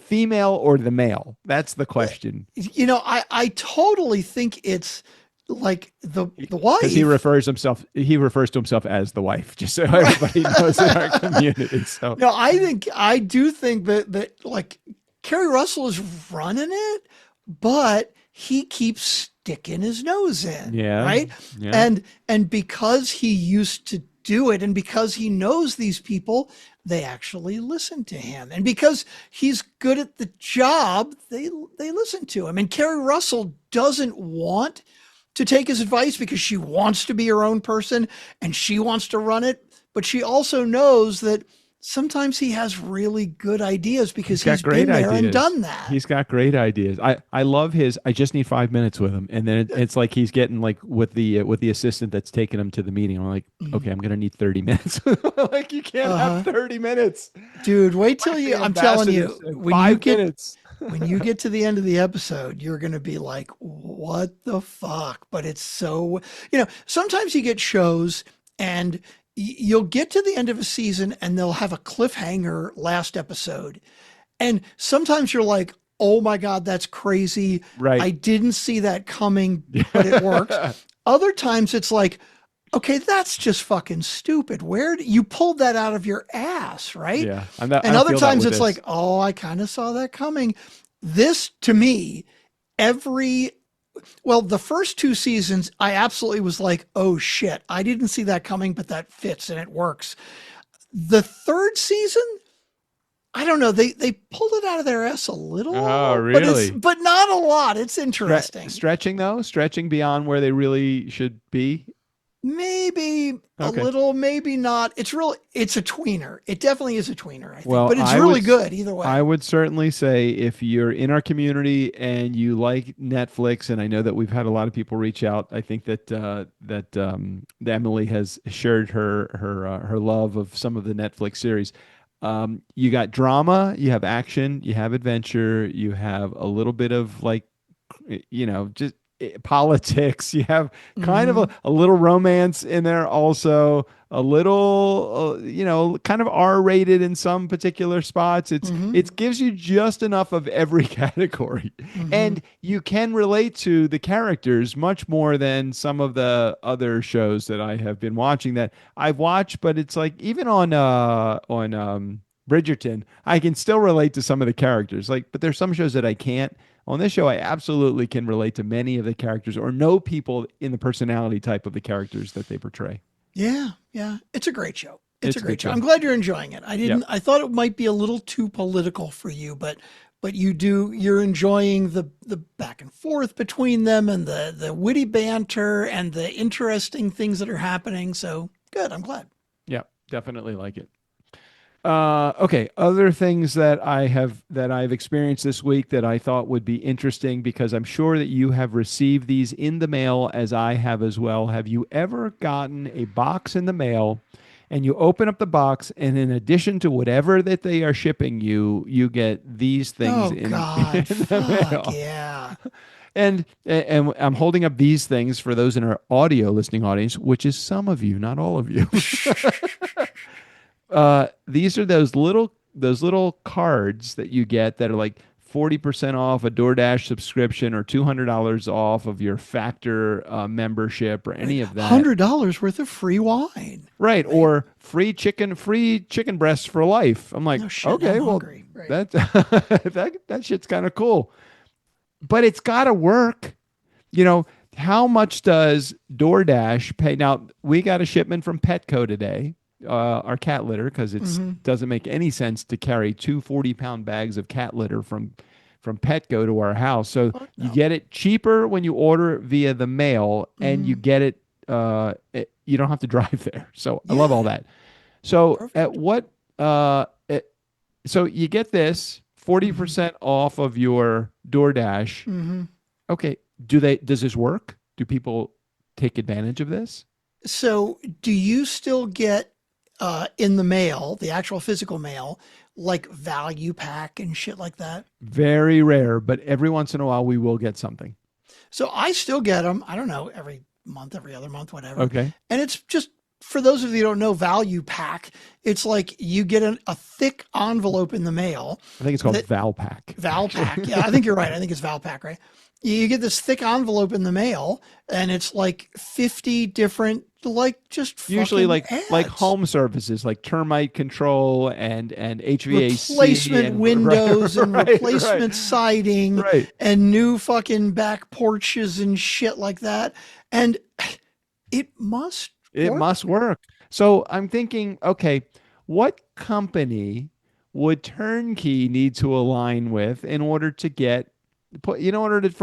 female or the male? That's the question. I totally think it's like the wife. Because he refers to himself as the wife, just so everybody knows in our community. So No, I do think that like Kerry Russell is running it, but he keeps sticking his nose in, Yeah, right? yeah. And because he used to do it, and because he knows these people, they actually listen to him, and because he's good at the job, they listen to him. And Kerry Russell doesn't want to take his advice because she wants to be her own person and she wants to run it, but she also knows that sometimes he has really good ideas because he's been there and done that. He's got great ideas. I love his. I just need 5 minutes with him, and then it's like he's getting like with the assistant that's taking him to the meeting. I'm like, okay, I'm gonna need 30 minutes. Like you can't have 30 minutes, dude. Wait till you. I'm telling you, when you get minutes. when you get to the end of the episode, you're gonna be like, what the fuck? But it's so, sometimes you get shows and you'll get to the end of a season and they'll have a cliffhanger last episode. And sometimes you're like, oh my God, that's crazy. Right. I didn't see that coming, but it works. Other times it's like, okay, that's just fucking stupid. Where you pulled that out of your ass, right? Yeah. And other times it's like, oh, I kind of saw that coming. This to me, the first two seasons, I absolutely was like, oh shit, I didn't see that coming, but that fits and it works. The third season, I don't know, they pulled it out of their ass a little. Oh, really? But not a lot. It's interesting. Stretching beyond where they really should be. Maybe a little, maybe not. It's a tweener. It definitely is a tweener, I think. Well, but it's really good either way. I would certainly say if you're in our community and you like Netflix, and I know that we've had a lot of people reach out. I think that Emily has shared her love of some of the Netflix series. You got drama, you have action, you have adventure, you have a little bit of like, just politics. You have kind of a little romance in there, also a little kind of R-rated in some particular spots. It gives you just enough of every category, and you can relate to the characters much more than some of the other shows that I have been watching that I've watched. But it's like even on Bridgerton, I can still relate to some of the characters. But there's some shows that I can't. On this show, I absolutely can relate to many of the characters or know people in the personality type of the characters that they portray. Yeah. It's a great show. It's a great show. I'm glad you're enjoying it. I thought it might be a little too political for you, but you're enjoying the back and forth between them and the witty banter and the interesting things that are happening. So good. I'm glad. Yeah, definitely like it. Okay. Other things that I've experienced this week that I thought would be interesting, because I'm sure that you have received these in the mail as I have as well. Have you ever gotten a box in the mail and you open up the box and in addition to whatever that they are shipping you, you get these things in the mail? Yeah. And I'm holding up these things for those in our audio listening audience, which is some of you, not all of you. These are those little cards that you get that are like 40% off a DoorDash subscription or $200 off of your Factor membership or any of that. $100 worth of free wine. Right. Or free chicken breasts for life. I'm like, okay, well, right. that shit's kind of cool. But it's got to work. How much does DoorDash pay? Now, we got a shipment from Petco today. Our cat litter, because it doesn't make any sense to carry 2 40-pound bags of cat litter from Petco to our house. So you get it cheaper when you order it via the mail, and you get it, you don't have to drive there. So I love all that. So so you get this 40% off of your DoorDash. Okay. Does this work? Do people take advantage of this? So do you still get in the mail, the actual physical mail, like value pack and shit like that? Very rare, but every once in a while we will get something. So I still get them. I don't know, every month, every other month, whatever. Okay. And it's just for those of you who don't know, value pack, it's like you get a thick envelope in the mail. I think it's called Valpak. Valpak. Yeah, I think you're right. I think it's Valpak, right? You get this thick envelope in the mail, and it's like 50 different, like just Usually like ads. home services, like termite control and HVAC, replacement and, windows and right, replacement siding right. and new fucking back porches and shit like that. And it must work. So I'm thinking, okay, what company would Turnkey need to align with in order to for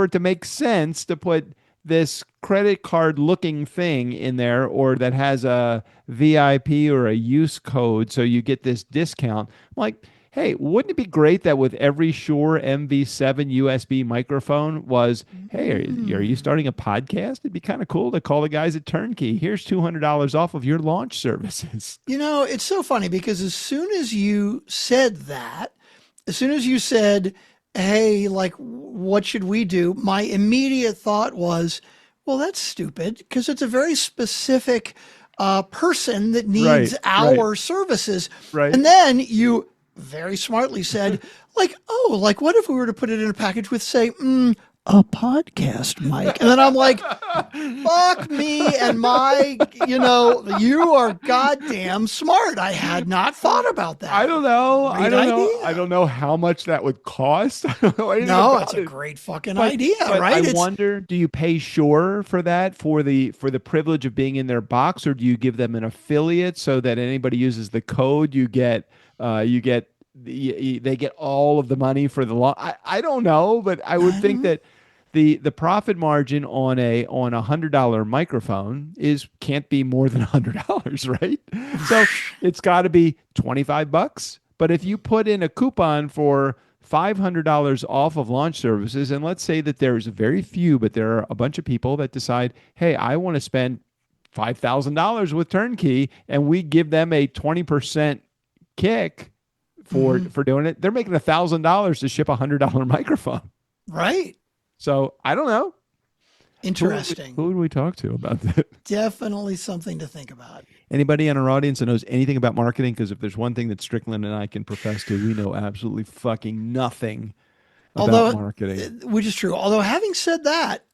it to make sense to put this credit card looking thing in there, or that has a VIP or a use code so you get this discount? Like, hey, wouldn't it be great that with every Shure MV7 USB microphone was, hey, are you starting a podcast? It'd be kind of cool to call the guys at Turnkey. Here's $200 off of your launch services. It's so funny because as soon as you said, hey, like, what should we do? My immediate thought was, well, that's stupid because it's a very specific person that needs our services. Right. And then you very smartly said, like, oh, like, what if we were to put it in a package with, say, a podcast mic? And then I'm like, fuck me and my, you are goddamn smart. I had not thought about that. I don't know. Great idea. I don't know how much that would cost. I don't know anything No, about it's a it. great fucking idea, But right? I wonder, do you pay Shure for that, for the privilege of being in their box, or do you give them an affiliate so that anybody uses the code, they get all of the money for the law? I don't know, but I would think that the profit margin on a $100 microphone can't be more than $100, right? So it's got to be $25. But if you put in a coupon for $500 off of launch services, and let's say that there's very few, but there are a bunch of people that decide, hey, I want to spend $5,000 with Turnkey, and we give them a 20% kick for doing it, they're making $1,000 to ship a $100 microphone. Right. So I don't know. Interesting. Who would we talk to about that? Definitely something to think about. Anybody in our audience that knows anything about marketing? Because if there's one thing that Strickland and I can profess to, we know absolutely fucking nothing about marketing. Which is true. Although having said that,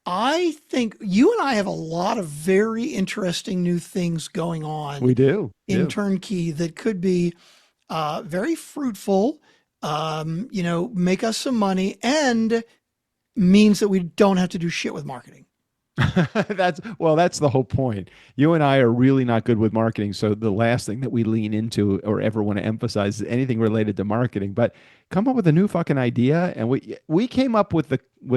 I think you and I have a lot of very interesting new things going on. We do. In Turnkey that could be very fruitful, make us some money, and means that we don't have to do shit with marketing. That's the whole point. You and I are really not good with marketing, so the last thing that we lean into or ever want to emphasize is anything related to marketing. But come up with a new fucking idea, and we came up with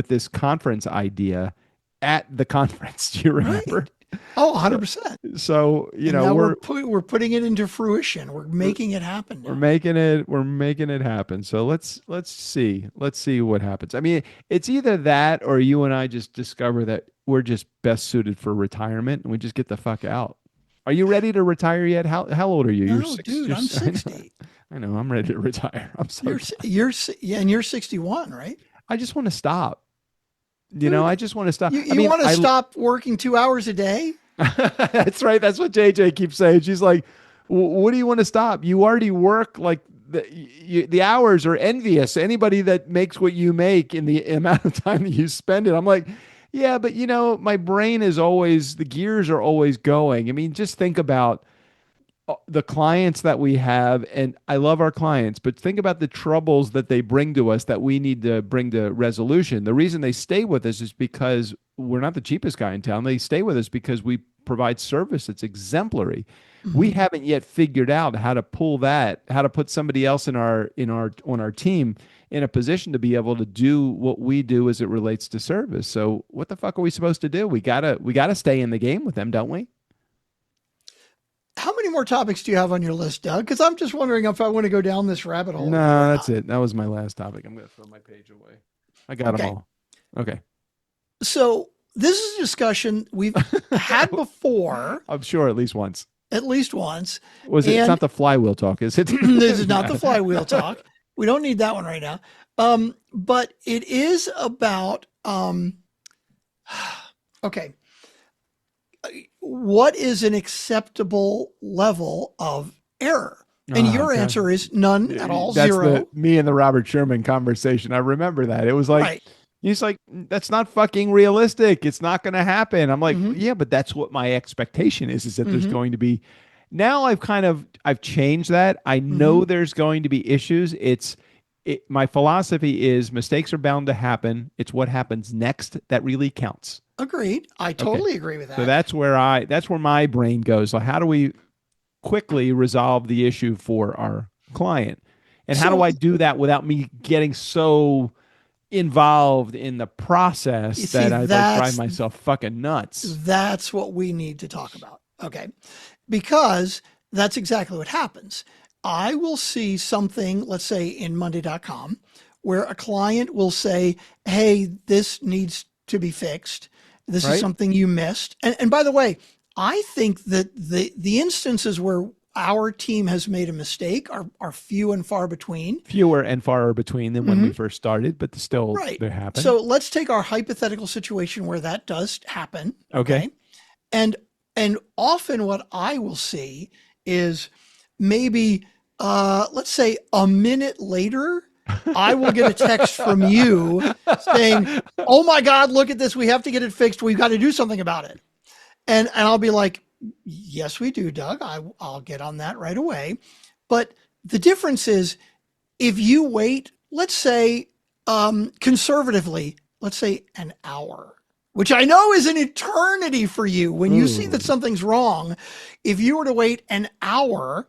this conference idea at the conference. Do you remember? Right. Oh, 100%. So, we're putting it into fruition. We're making it happen now. We're making it happen. So let's see what happens. I mean, it's either that or you and I just discover that we're just best suited for retirement and we just get the fuck out. Are you ready to retire yet? How old are you? No, I'm 60. I know. I'm ready to retire. I'm so you're 61, right? I just want to stop. I just want to stop. You want to stop working 2 hours a day? That's right. That's what JJ keeps saying. She's like, what do you want to stop? You already work like the hours are envious. Anybody that makes what you make in the amount of time that you spend it. I'm like, yeah, but my brain is always, the gears are always going. I mean, just think about the clients that we have, and I love our clients, but think about the troubles that they bring to us that we need to bring to resolution. The reason they stay with us is because we're not the cheapest guy in town. They stay with us because we provide service that's exemplary. Mm-hmm. We haven't yet figured out how to put somebody else on our team in a position to be able to do what we do as it relates to service. So what the fuck are we supposed to do? We gotta stay in the game with them, don't we? How many more topics do you have on your list, Doug? Because I'm just wondering if I want to go down this rabbit hole. No, that's it. That was my last topic. I'm going to throw my page away. I got them all. Okay. So this is a discussion we've had before. I'm sure at least once. At least once. It's not the flywheel talk, is it? This is not the flywheel talk. We don't need that one right now. But it is about, okay. what is an acceptable level of error? And your God. answer is none at all, That's zero. me and the Robert Sherman conversation. I remember that. It was like, Right. he's like, that's not fucking realistic. It's not going to happen. I'm like, Mm-hmm. yeah, but that's what my expectation is that there's Mm-hmm. going to be. Now I've changed that. I know there's going to be issues. My philosophy is mistakes are bound to happen. It's what happens next that really counts. Agreed. I totally agree with that. So that's where my brain goes. Like, how do we quickly resolve the issue for our client? And how do I do that without me getting so involved in the process that I like drive myself fucking nuts? That's what we need to talk about. Okay. Because that's exactly what happens. I will see something, let's say in Monday.com, where a client will say, hey, this needs to be fixed. This is something you missed. And by the way, I think that the instances where our team has made a mistake are few and far between. Fewer and far between than when we first started, but still they happen. So let's take our hypothetical situation where that does happen. Okay. And often what I will see is maybe, let's say a minute later, I will get a text from you saying, oh my God, look at this. We have to get it fixed. We've got to do something about it. And I'll be like, yes, we do, Doug. I'll get on that right away. But the difference is if you wait, let's say, conservatively, let's say an hour, which I know is an eternity for you when you see that something's wrong. If you were to wait an hour,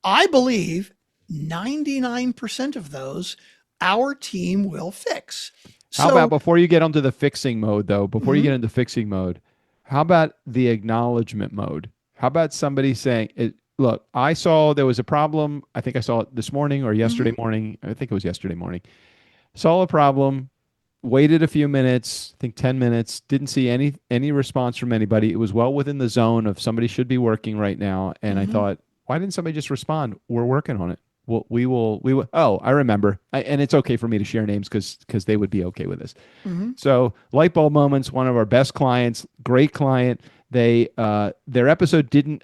I believe 99% of those our team will fix. How about before you get onto the fixing mode, though, you get into fixing mode, how about the acknowledgement mode? How about somebody saying, look, I saw there was a problem. I think I saw it this morning or yesterday morning. I think it was yesterday morning. Saw a problem, waited a few minutes, I think 10 minutes, didn't see any response from anybody. It was well within the zone of somebody should be working right now. And I thought, why didn't somebody just respond? We're working on it. Well, we will. Oh, I remember. And it's okay for me to share names because they would be okay with this. So light bulb moments, one of our best clients, great client. Their episode didn't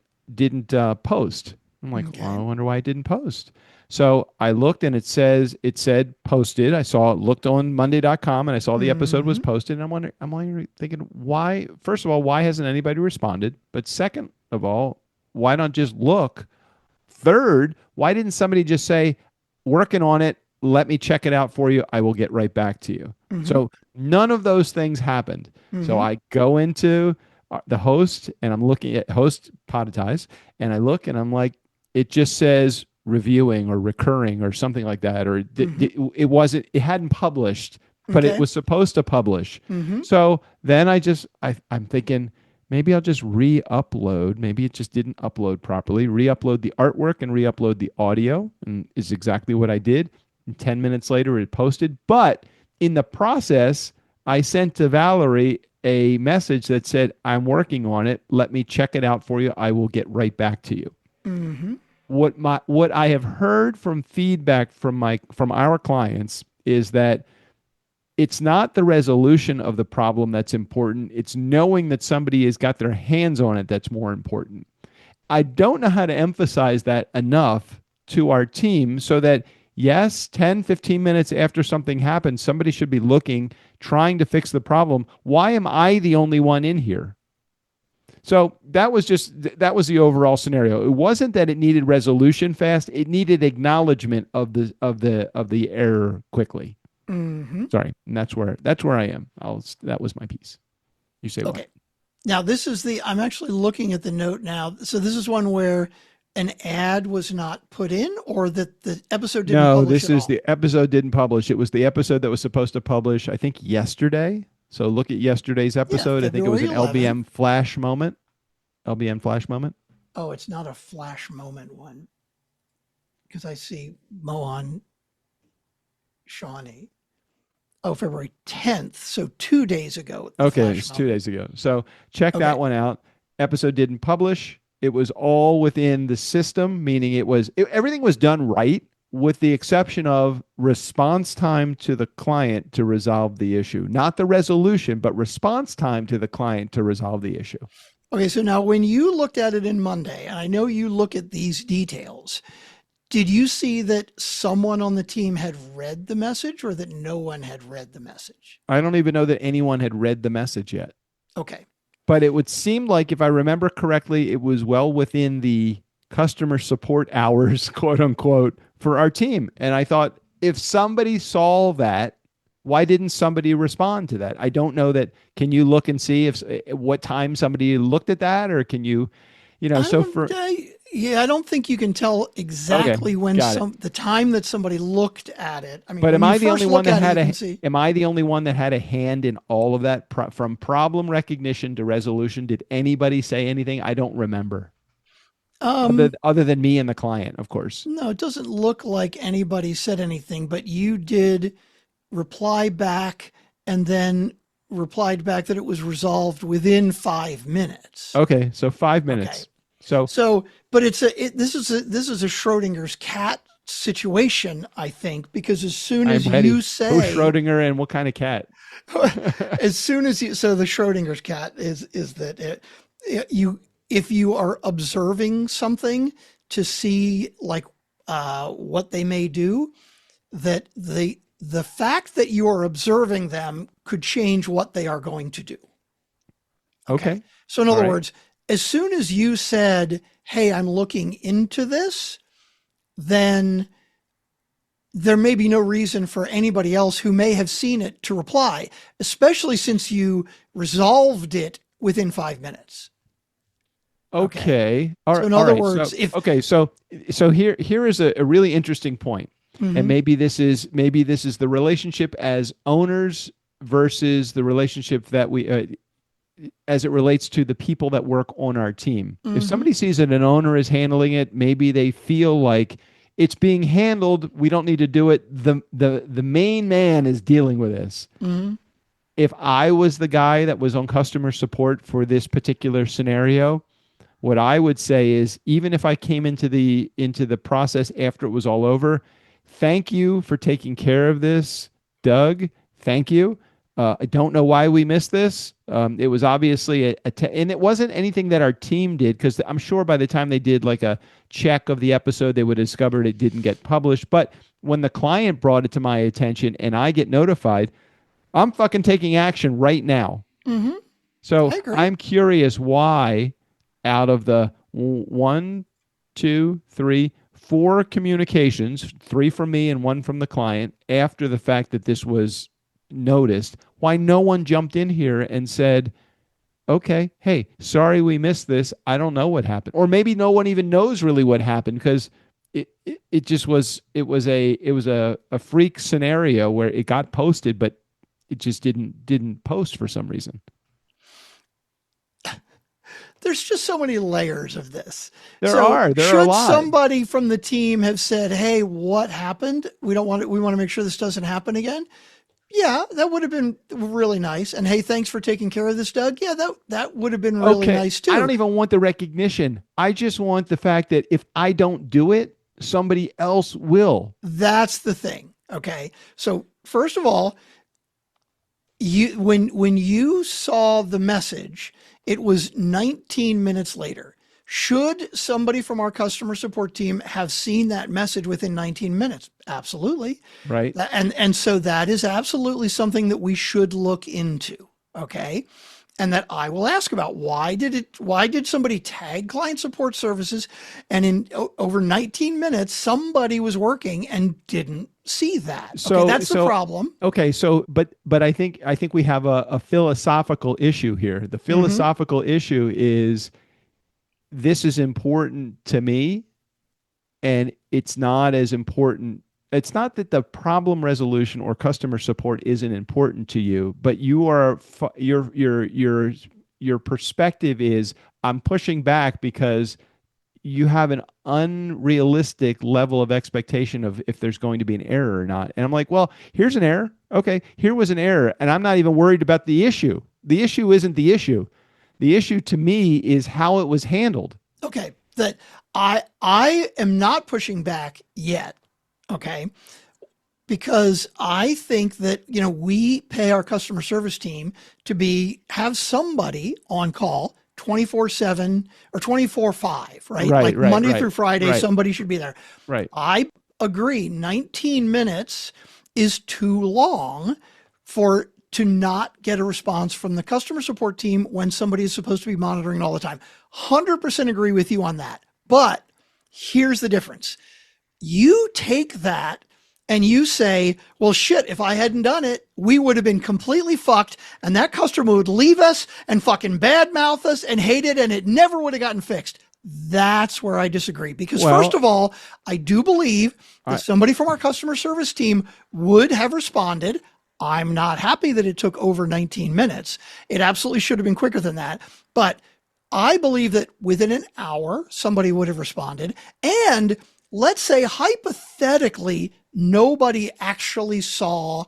post. I'm like, well, I wonder why it didn't post. So I looked and it said posted. I looked on Monday.com and I saw the episode was posted. And I'm thinking, why? First of all, why hasn't anybody responded? But second of all, why not just look? Third, why didn't somebody just say, working on it, let me check it out for you, I will get right back to you? So none of those things happened. So I go into the host and I'm looking at host Podetize and I look and I'm like, it just says reviewing or recurring or something like that, or it hadn't published, but it was supposed to publish. So then I'm thinking, maybe I'll just re-upload. Maybe it just didn't upload properly. Re-upload the artwork and re-upload the audio, and is exactly what I did. And 10 minutes later, it posted. But in the process, I sent to Valerie a message that said, I'm working on it. Let me check it out for you. I will get right back to you. What I have heard from feedback from our clients is that it's not the resolution of the problem that's important. It's knowing that somebody has got their hands on it that's more important. I don't know how to emphasize that enough to our team so that, yes, 10, 15 minutes after something happens, somebody should be looking, trying to fix the problem. Why am I the only one in here? So that was the overall scenario. It wasn't that it needed resolution fast. It needed acknowledgement of the error quickly. Sorry, and that's where I am. That was my piece. You say okay. What? Now I'm actually looking at the note now. So this is one where an ad was not put in, or that the episode didn't publish. No, this is the episode didn't publish. It was the episode that was supposed to publish, I think, yesterday. So look at yesterday's episode. I think it was an 11th. LBM flash moment. LBM flash moment. Oh, it's not a flash moment one, because I see Mohan Shawnee. Oh, February 10th. So 2 days ago. Okay, it's 2 days ago. So check that one out. Episode didn't publish. It was all within the system, meaning everything was done right, with the exception of response time to the client to resolve the issue. Not the resolution, but response time to the client to resolve the issue. Okay, so now when you looked at it in Monday, and I know you look at these details, did you see that someone on the team had read the message or that no one had read the message? I don't even know that anyone had read the message yet. Okay. But it would seem like, if I remember correctly, it was well within the customer support hours, quote unquote, for our team. And I thought, if somebody saw that, why didn't somebody respond to that? I don't know that. Can you look and see if what time somebody looked at that, or can you, so for I don't think you can tell okay, exactly when got it. the time that somebody looked at it. I mean, But when am you I the first only one look that at it, had you a can see. am I the only one that had a hand in all of that from problem recognition to resolution? Did anybody say anything? I don't remember. Other than me and the client, of course. No, it doesn't look like anybody said anything, but you did reply back and then replied back that it was resolved within 5 minutes. Okay, so 5 Okay. minutes. So But this is a Schrodinger's cat situation, I think, because as soon I'm as ready. you Who's say, Schrodinger and what kind of cat? as soon as you, so the Schrodinger's cat is that you, if you are observing something to see like what they may do, that the fact that you are observing them could change what they are going to do. Okay. So in All other right. words, as soon as you said, "Hey, I'm looking into this," then there may be no reason for anybody else who may have seen it to reply, especially since you resolved it within 5 minutes. Okay. All So right. in All other right. words, So here is a really interesting point. And Mhm. maybe this is the relationship as owners versus the relationship that we as it relates to the people that work on our team. If somebody sees that an owner is handling it, maybe they feel like it's being handled. We don't need to do it. The main man is dealing with this. If I was the guy that was on customer support for this particular scenario, what I would say is, even if I came into the process after it was all over, thank you for taking care of this, Doug. Thank you. I don't know why we missed this. It was obviously and it wasn't anything that our team did, because I'm sure by the time they did like a check of the episode, they would have discovered it didn't get published. But when the client brought it to my attention and I get notified, I'm fucking taking action right now. So I agree. I'm curious why, out of the one, two, three, four communications, three from me and one from the client, after the fact that this was noticed, why no one jumped in here and said, okay, hey, sorry we missed this. I don't know what happened. Or maybe no one even knows really what happened, because it just was, it was a freak scenario where it got posted, but it just didn't post for some reason. There's just so many layers of this. There are a Should lot. somebody from the team have said, "Hey, what happened? We want to make sure this doesn't happen again." Yeah, that would have been really nice. And hey, thanks for taking care of this, Doug. Yeah, that would have been really nice too. I don't even want the recognition. I just want the fact that if I don't do it, somebody else will. That's the thing. Okay. So first of all, when you saw the message, it was 19 minutes later. Should somebody from our customer support team have seen that message within 19 minutes? Absolutely. Right. And so that is absolutely something that we should look into. Okay. And that I will ask about. Why did somebody tag client support services, and in over 19 minutes somebody was working and didn't see that? So okay, that's the problem. Okay, so but I think we have a philosophical issue here. The philosophical issue is, this is important to me, and it's not as important. It's not that the problem resolution or customer support isn't important to you, but your perspective is, I'm pushing back because you have an unrealistic level of expectation of if there's going to be an error or not. And I'm like, well, here's an error. Okay, here was an error, and I'm not even worried about the issue. The issue isn't the issue. The issue to me is how it was handled. Okay, that I am not pushing back yet. Okay, because I think that we pay our customer service team to have somebody on call 24/7 or 24/5, right? Right, Like right, Monday right, through Friday, right. somebody should be there. Right. I agree. 19 minutes is too long to not get a response from the customer support team when somebody is supposed to be monitoring all the time. 100% agree with you on that. But here's the difference. You take that and you say, well, shit, if I hadn't done it, we would have been completely fucked. And that customer would leave us and fucking badmouth us and hate it. And it never would have gotten fixed. That's where I disagree. Because first of all, I do believe that somebody from our customer service team would have responded. I'm not happy that it took over 19 minutes. It absolutely should have been quicker than that. But I believe that within an hour, somebody would have responded. And let's say hypothetically, nobody actually saw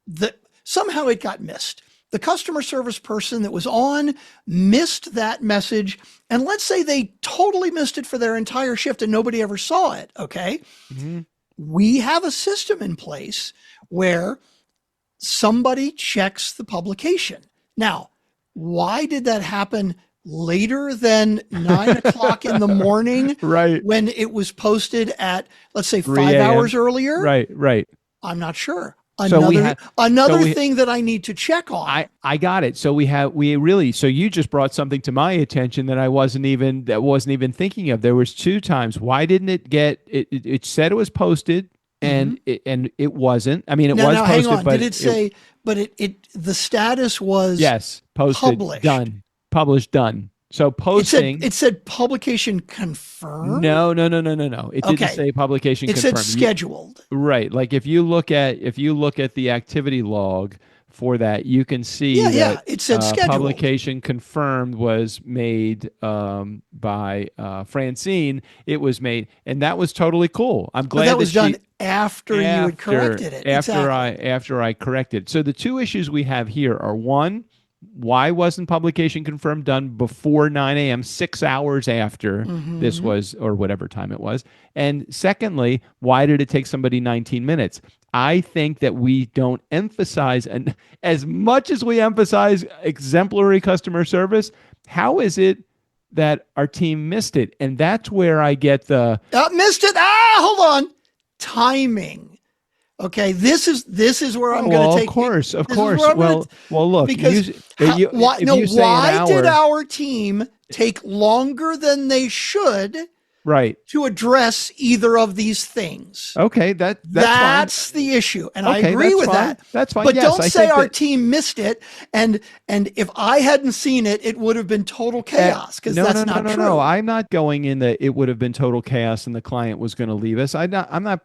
that somehow it got missed. The customer service person that was on missed that message. And let's say they totally missed it for their entire shift and nobody ever saw it. Okay. Mm-hmm. We have a system in place where somebody checks the publication. Now, why did that happen later than 9 o'clock in the morning? Right. When it was posted at, let's say, 5 hours earlier? Right. I'm not sure. Another thing that I need to check on. I got it. So you just brought something to my attention that I wasn't even thinking of. There was 2 times. Why didn't it get it said it was posted and it wasn't. I mean, it was posted, hang on. but did it say the status was posted, published. Done. Published, done. So posting. It said publication confirmed. No. It didn't say publication confirmed. It said scheduled. Right. Like if you look at the activity log for that, you can see that it said scheduled. Publication confirmed was made by Francine. It was made, and that was totally cool. I'm glad that was done after you had corrected it. After I corrected. So the 2 issues we have here are, one, why wasn't publication confirmed done before 9 a.m., 6 hours after this was, or whatever time it was? And secondly, why did it take somebody 19 minutes? I think that we don't emphasize, and as much as we emphasize exemplary customer service, how is it that our team missed it? And that's where I get the... missed it? Hold on. Timing. Okay, this is where I'm going to take. Of course. Well, look. Because why did our team take longer than they should? Right. To address either of these things. Okay, that's the issue, and I agree with that. That's fine. But don't say our team missed it, and if I hadn't seen it, it would have been total chaos. Because that's not true. No. I'm not going in that it would have been total chaos and the client was going to leave us. I'm not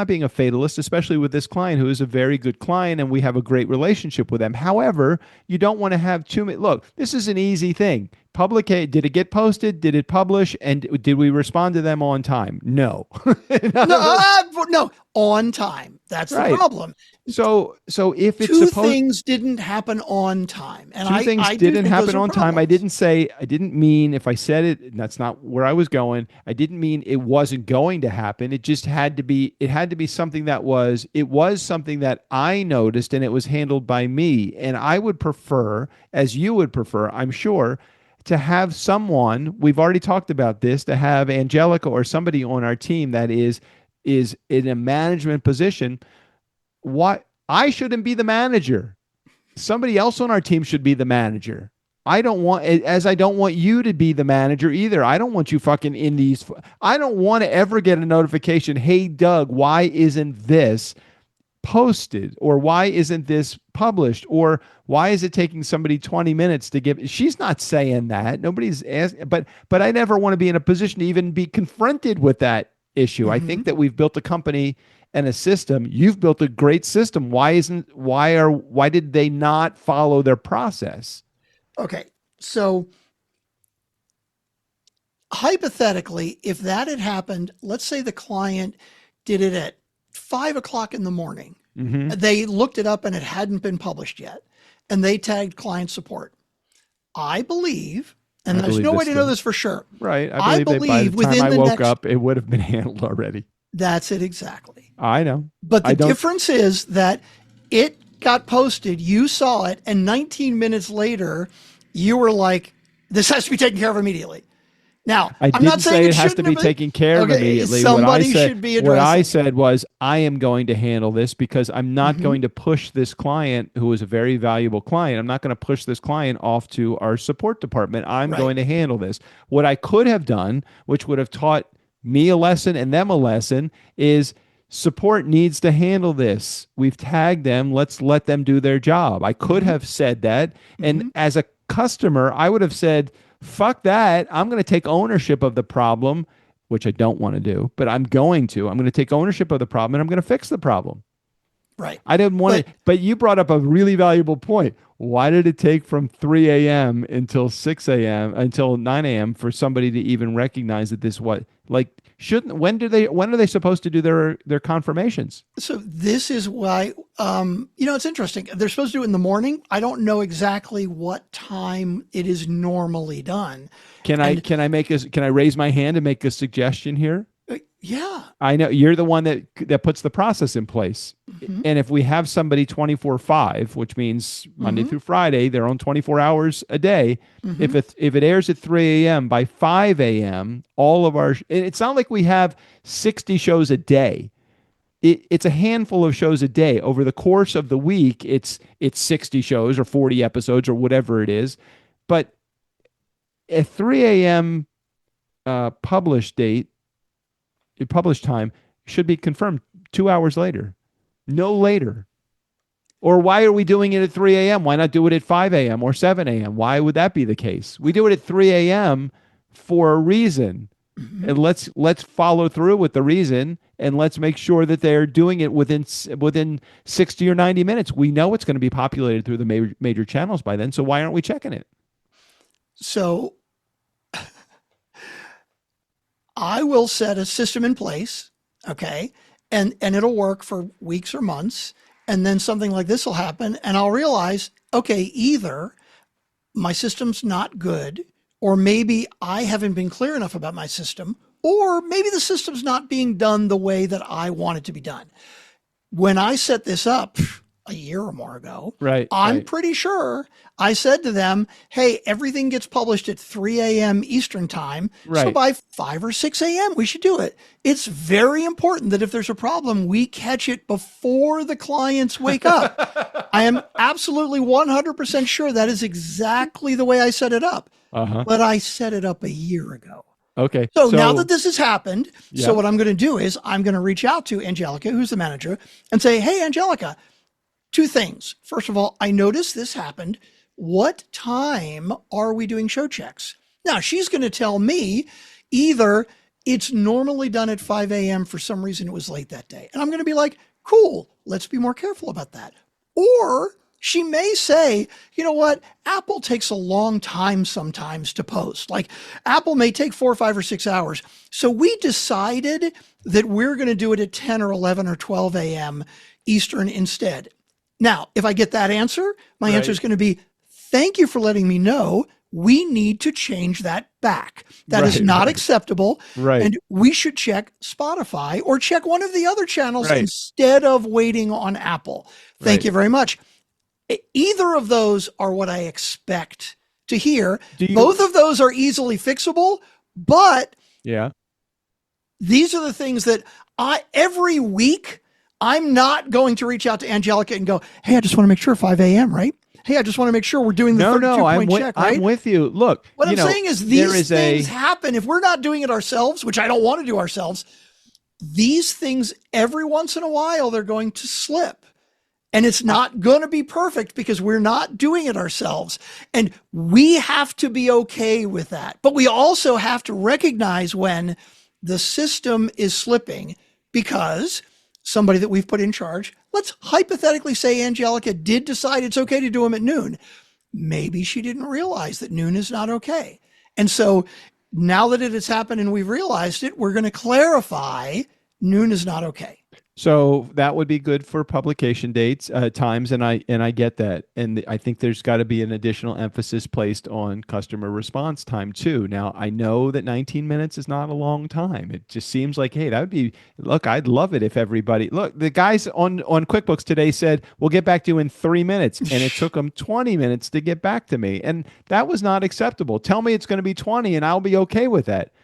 being a fatalist, especially with this client who is a very good client and we have a great relationship with them. However, you don't want to have too many. Look, this is an easy thing. Did it get posted? Did it publish? And did we respond to them on time? No. No, on time. That's the problem. So if it's two things didn't happen on time, and two things didn't happen on time. I didn't mean, if I said it, that's not where I was going. I didn't mean it wasn't going to happen. It just had to be. It had to be something that was. It was something that I noticed, and it was handled by me. And I would prefer, as you would prefer, I'm sure, to have someone, we've already talked about this, to have Angelica or somebody on our team that is in a management position. What, I shouldn't be the manager. Somebody else on our team should be the manager. I don't want you to be the manager either. I don't want you fucking in these. I don't want to ever get a notification, hey, Doug, why isn't this posted, or why isn't this published, or why is it taking somebody 20 minutes to give? She's not saying that. Nobody's asking, but I never want to be in a position to even be confronted with that issue. I think that we've built a company and a system. You've built a great system. Why did they not follow their process? Okay. So hypothetically, if that had happened, let's say the client did it at 5 o'clock in the morning. They looked it up and it hadn't been published yet. And they tagged client support. I believe, and there's no way to know this for sure. Right. I believe by the time I woke up, it would have been handled already. That's it exactly. I know. But the difference is that it got posted, you saw it, and 19 minutes later, you were like, This has to be taken care of immediately. Now, I I'm didn't not saying say it has to be taken care of immediately. Somebody should be addressing. What I said was, I am going to handle this because I'm not going to push this client, who is a very valuable client. I'm not going to push this client off to our support department. I'm going to handle this. What I could have done, which would have taught me a lesson and them a lesson, is support needs to handle this. We've tagged them. Let's let them do their job. I could have said that. And as a customer, I would have said, fuck that. I'm going to take ownership of the problem, which I don't want to do, but I'm going to. I'm going to take ownership of the problem and I'm going to fix the problem. Right. I didn't want to, but you brought up a really valuable point. Why did it take from 3 a.m. until 6 a.m. until 9 a.m. for somebody to even recognize that this when are they supposed to do their confirmations? So this is why, it's interesting. They're supposed to do it in the morning. I don't know exactly what time it is normally done. Can I raise my hand and make a suggestion here? Yeah. I know you're the one that puts the process in place. And if we have somebody 24/5, which means Monday through Friday, they're on 24 hours a day. If it airs at 3 a.m., by 5 a.m., all of it's not like we have 60 shows a day. It's a handful of shows a day. Over the course of the week, it's 60 shows or 40 episodes or whatever it is. But at 3 a.m. Published time should be confirmed 2 hours later, no later. Or why are we doing it at 3 a.m.? Why not do it at 5 a.m. or 7 a.m.? Why would that be the case? We do it at 3 a.m. for a reason. And let's follow through with the reason, and let's make sure that they're doing it within 60 or 90 minutes. We know it's going to be populated through the major channels by then, so why aren't we checking it? So I will set a system in place, okay, and it'll work for weeks or months, and then something like this will happen, and I'll realize, okay, either my system's not good, or maybe I haven't been clear enough about my system, or maybe the system's not being done the way that I want it to be done. When I set this up a year or more ago, I'm pretty sure I said to them, hey, everything gets published at 3 a.m. Eastern time. So by 5 or 6 a.m., we should do it. It's very important that if there's a problem, we catch it before the clients wake up. I am absolutely 100% sure that is exactly the way I set it up. But I set it up a year ago. Okay. So now that this has happened, so what I'm going to do is I'm going to reach out to Angelica, who's the manager, and say, hey, Angelica, 2 things. First of all, I noticed this happened. What time are we doing show checks? Now, she's going to tell me either it's normally done at 5 a.m. For some reason it was late that day. And I'm going to be like, cool, let's be more careful about that. Or she may say, you know what? Apple takes a long time sometimes to post. Like Apple may take 4 or 5 or 6 hours. So we decided that we're going to do it at 10 or 11 or 12 a.m. Eastern instead. Now, if I get that answer, my answer is going to be, thank you for letting me know. We need to change that back. That is not acceptable. And we should check Spotify or check one of the other channels instead of waiting on Apple. Thank you very much. Either of those are what I expect to hear. Both of those are easily fixable, but these are the things that every week, I'm not going to reach out to Angelica and go, hey, I just want to make sure 5 a.m., right? Hey, I just want to make sure we're doing the 32-point check, right? I'm with you. Look, what I'm saying is these things happen. If we're not doing it ourselves, which I don't want to do ourselves, these things every once in a while, they're going to slip. And it's not going to be perfect because we're not doing it ourselves. And we have to be okay with that. But we also have to recognize when the system is slipping because somebody that we've put in charge, let's hypothetically say Angelica did decide it's okay to do them at noon. Maybe she didn't realize that noon is not okay. And so now that it has happened and we've realized it, we're going to clarify noon is not okay. So that would be good for publication dates, times, and I get that, and I think there's got to be an additional emphasis placed on customer response time too. Now I know that 19 minutes is not a long time. It just seems like, hey, that would be. Look, I'd love it if everybody look. The guys on QuickBooks today said we'll get back to you in 3 minutes, and it took them 20 minutes to get back to me, and that was not acceptable. Tell me it's going to be 20, and I'll be okay with that.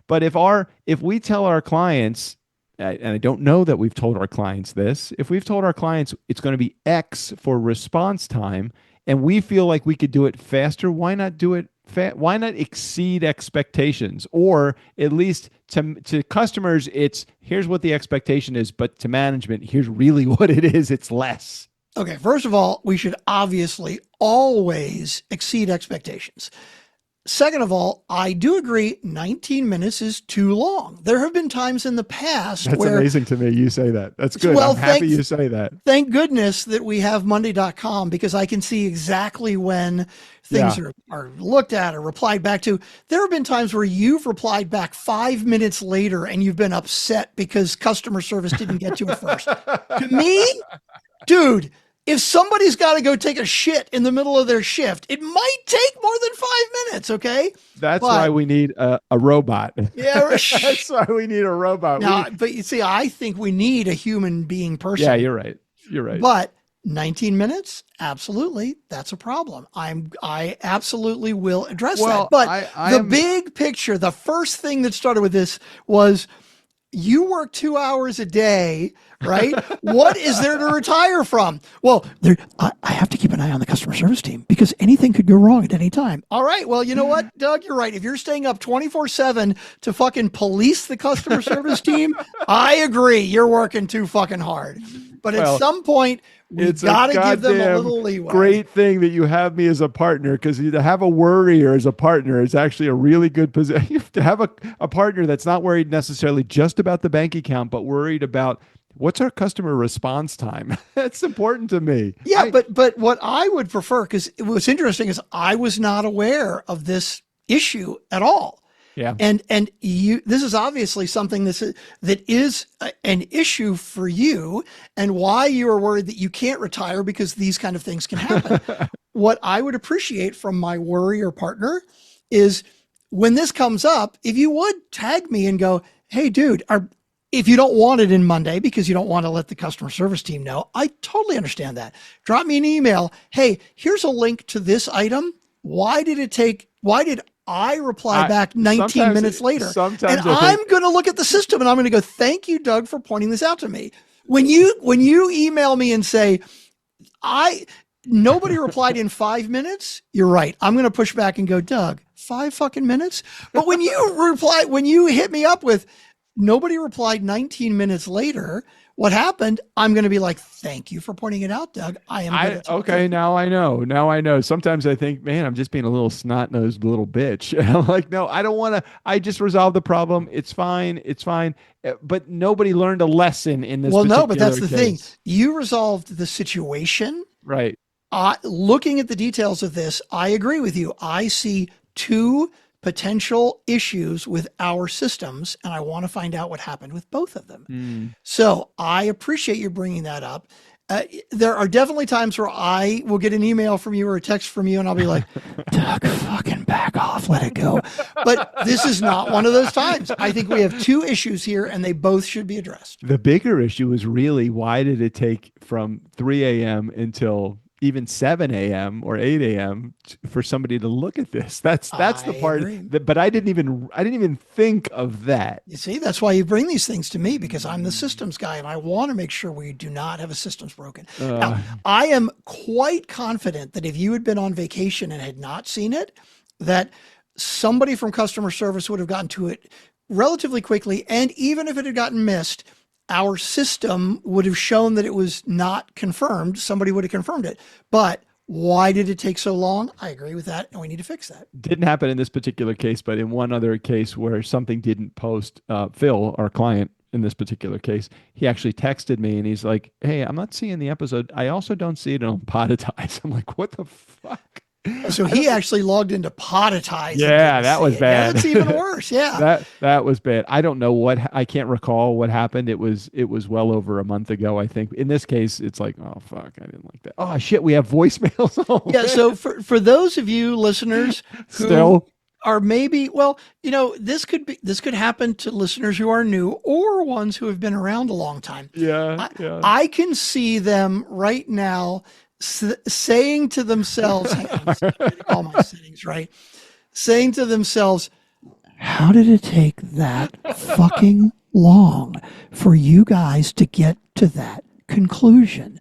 But if we tell our clients, and I don't know that we've told our clients this, if we've told our clients it's going to be X for response time, and we feel like we could do it faster, why not do it? Why not exceed expectations? Or at least to customers, it's here's what the expectation is, but to management, here's really what it is. It's less. Okay, first of all, we should obviously always exceed expectations. Second of all, I do agree 19 minutes is too long. There have been times in the past That's where... amazing to me. You say that. That's good. Well, I'm happy you say that. Thank goodness that we have Monday.com, because I can see exactly when things are looked at or replied back to. There have been times where you've replied back 5 minutes later and you've been upset because customer service didn't get to it first. To me, dude, if somebody's got to go take a shit in the middle of their shift, it might take more than 5 minutes, okay? That's why we need a robot. Yeah, that's why we need a robot. Now, but you see, I think we need a human being person. Yeah, you're right. You're right. But 19 minutes, absolutely, that's a problem. I absolutely will address that. But the big picture, the first thing that started with this was you work 2 hours a day, right? What is there to retire from? Well, I have to keep an eye on the customer service team because anything could go wrong at any time. All right. Well, you know what, Doug, you're right. If you're staying up 24/7 to fucking police the customer service team, I agree. You're working too fucking hard. But at some point, we've got to give them a little leeway. Great thing that you have me as a partner, because to have a worrier as a partner is actually a really good position. To have a partner that's not worried necessarily just about the bank account, but worried about what's our customer response time. That's important to me. Yeah, but what I would prefer, because what's interesting is I was not aware of this issue at all. Yeah. And this is obviously something that is an issue for you, and why you are worried that you can't retire because these kind of things can happen. What I would appreciate from my worrier partner is when this comes up, if you would tag me and go, hey, dude, if you don't want it in Monday because you don't want to let the customer service team know, I totally understand that. Drop me an email. Hey, here's a link to this item. Why did I reply back 19 minutes later? And I'm going to look at the system and I'm going to go, thank you, Doug, for pointing this out to me. When you email me and say, nobody replied in 5 minutes, you're right. I'm going to push back and go, Doug, 5 fucking minutes? But when you hit me up with nobody replied 19 minutes later, what happened? I'm going to be like, thank you for pointing it out, Doug. Okay, now I know. Sometimes I think, man, I'm just being a little snot-nosed little bitch. And I'm like, no, I don't want to. I just resolved the problem. It's fine. But nobody learned a lesson in this. Well, no, but that's the thing. You resolved the situation. Right. Looking at the details of this, I agree with you. I see 2 potential issues with our systems, and I want to find out what happened with both of them. So I appreciate you bringing that up. There are definitely times where I will get an email from you or a text from you, and I'll be like, Doug, fucking back off, let it go. But this is not one of those times. I think we have 2 issues here, and they both should be addressed. The bigger issue is really, why did it take from 3 a.m. until even 7 a.m. or 8 a.m. for somebody to look at this? That's the part but I didn't even think of that. You see, that's why you bring these things to me, because I'm the systems guy and I want to make sure we do not have a systems broken. Now, I am quite confident that if you had been on vacation and had not seen it, that somebody from customer service would have gotten to it relatively quickly. And even if it had gotten missed, our system would have shown that it was not confirmed. Somebody would have confirmed it. But why did it take so long? I agree with that, and we need to fix that. Didn't happen in this particular case, but in one other case where something didn't post, Phil, our client in this particular case, he actually texted me and he's like, hey, I'm not seeing the episode. I also don't see it on Poditize. I'm like, what the fuck? So he actually logged into Poditize. and Yeah, didn't that see was it. bad. That's even worse. Yeah. That was bad. I don't know I can't recall what happened. It was well over a month ago, I think. In this case, it's like, oh fuck, I didn't like that. Oh shit, we have voicemails. Oh, Yeah. man. So for those of you listeners who Still, are maybe, well, this could happen to listeners who are new or ones who have been around a long time. yeah, I, yeah. I can see them right now saying to themselves, hang on, I'm getting all my settings right, saying to themselves, how did it take that fucking long for you guys to get to that conclusion?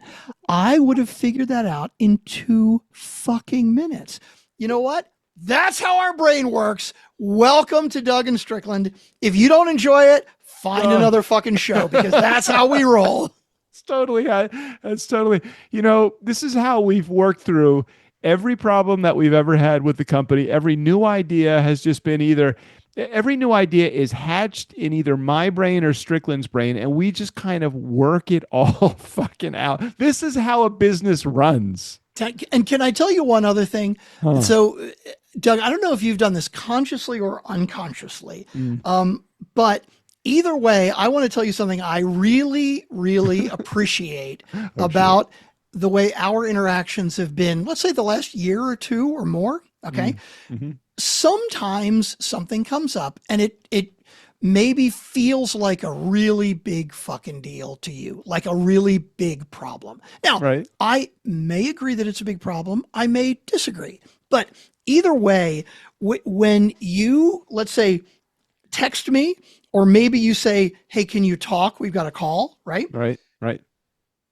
I would have figured that out in 2 fucking minutes. You know what? That's how our brain works. Welcome to Doug and Strickland. If you don't enjoy it, find another fucking show, because that's how we roll. It's totally, that's totally, this is how we've worked through every problem that we've ever had with the company. Every new idea has just been every new idea is hatched in either my brain or Strickland's brain, and we just kind of work it all fucking out. This is how a business runs. And can I tell you one other thing? Huh. So, Doug, I don't know if you've done this consciously or unconsciously, but either way, I want to tell you something I really, really appreciate about the way our interactions have been, let's say the last year or two or more. Okay. Mm-hmm. Sometimes something comes up and it maybe feels like a really big fucking deal to you, like a really big problem. Now, Right. I may agree that it's a big problem. I may disagree. But either way, when you, let's say, text me, or maybe you say, hey, can you talk? We've got a call, right? Right.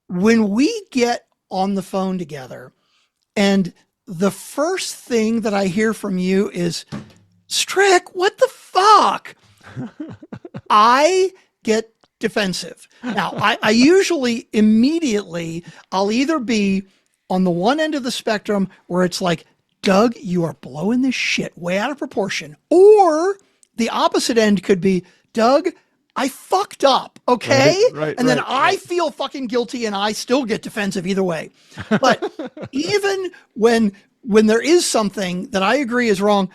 When we get on the phone together and the first thing that I hear from you is, Strick, what the fuck? I get defensive. Now, I usually immediately, I'll either be on the one end of the spectrum where it's like, Doug, you are blowing this shit way out of proportion. Or the opposite end could be, Doug, I fucked up, okay? Right, and then right, I feel fucking guilty and I still get defensive either way. But even when there is something that I agree is wrong,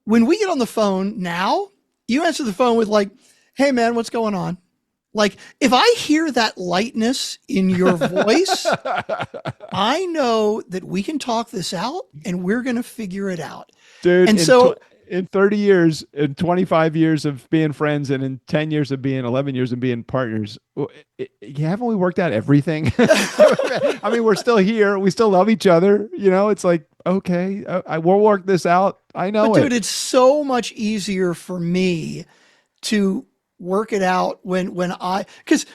when we get on the phone now, you answer the phone with like, hey man, what's going on? Like, if I hear that lightness in your voice, I know that we can talk this out and we're going to figure it out. Dude, and so in 30 years, in 25 years of being friends, and in 10 years of being 11 years of being partners, haven't we worked out everything? I mean, we're still here. We still love each other. It's like, okay, I will work this out. I know but it. dude, it's so much easier for me to work it out when because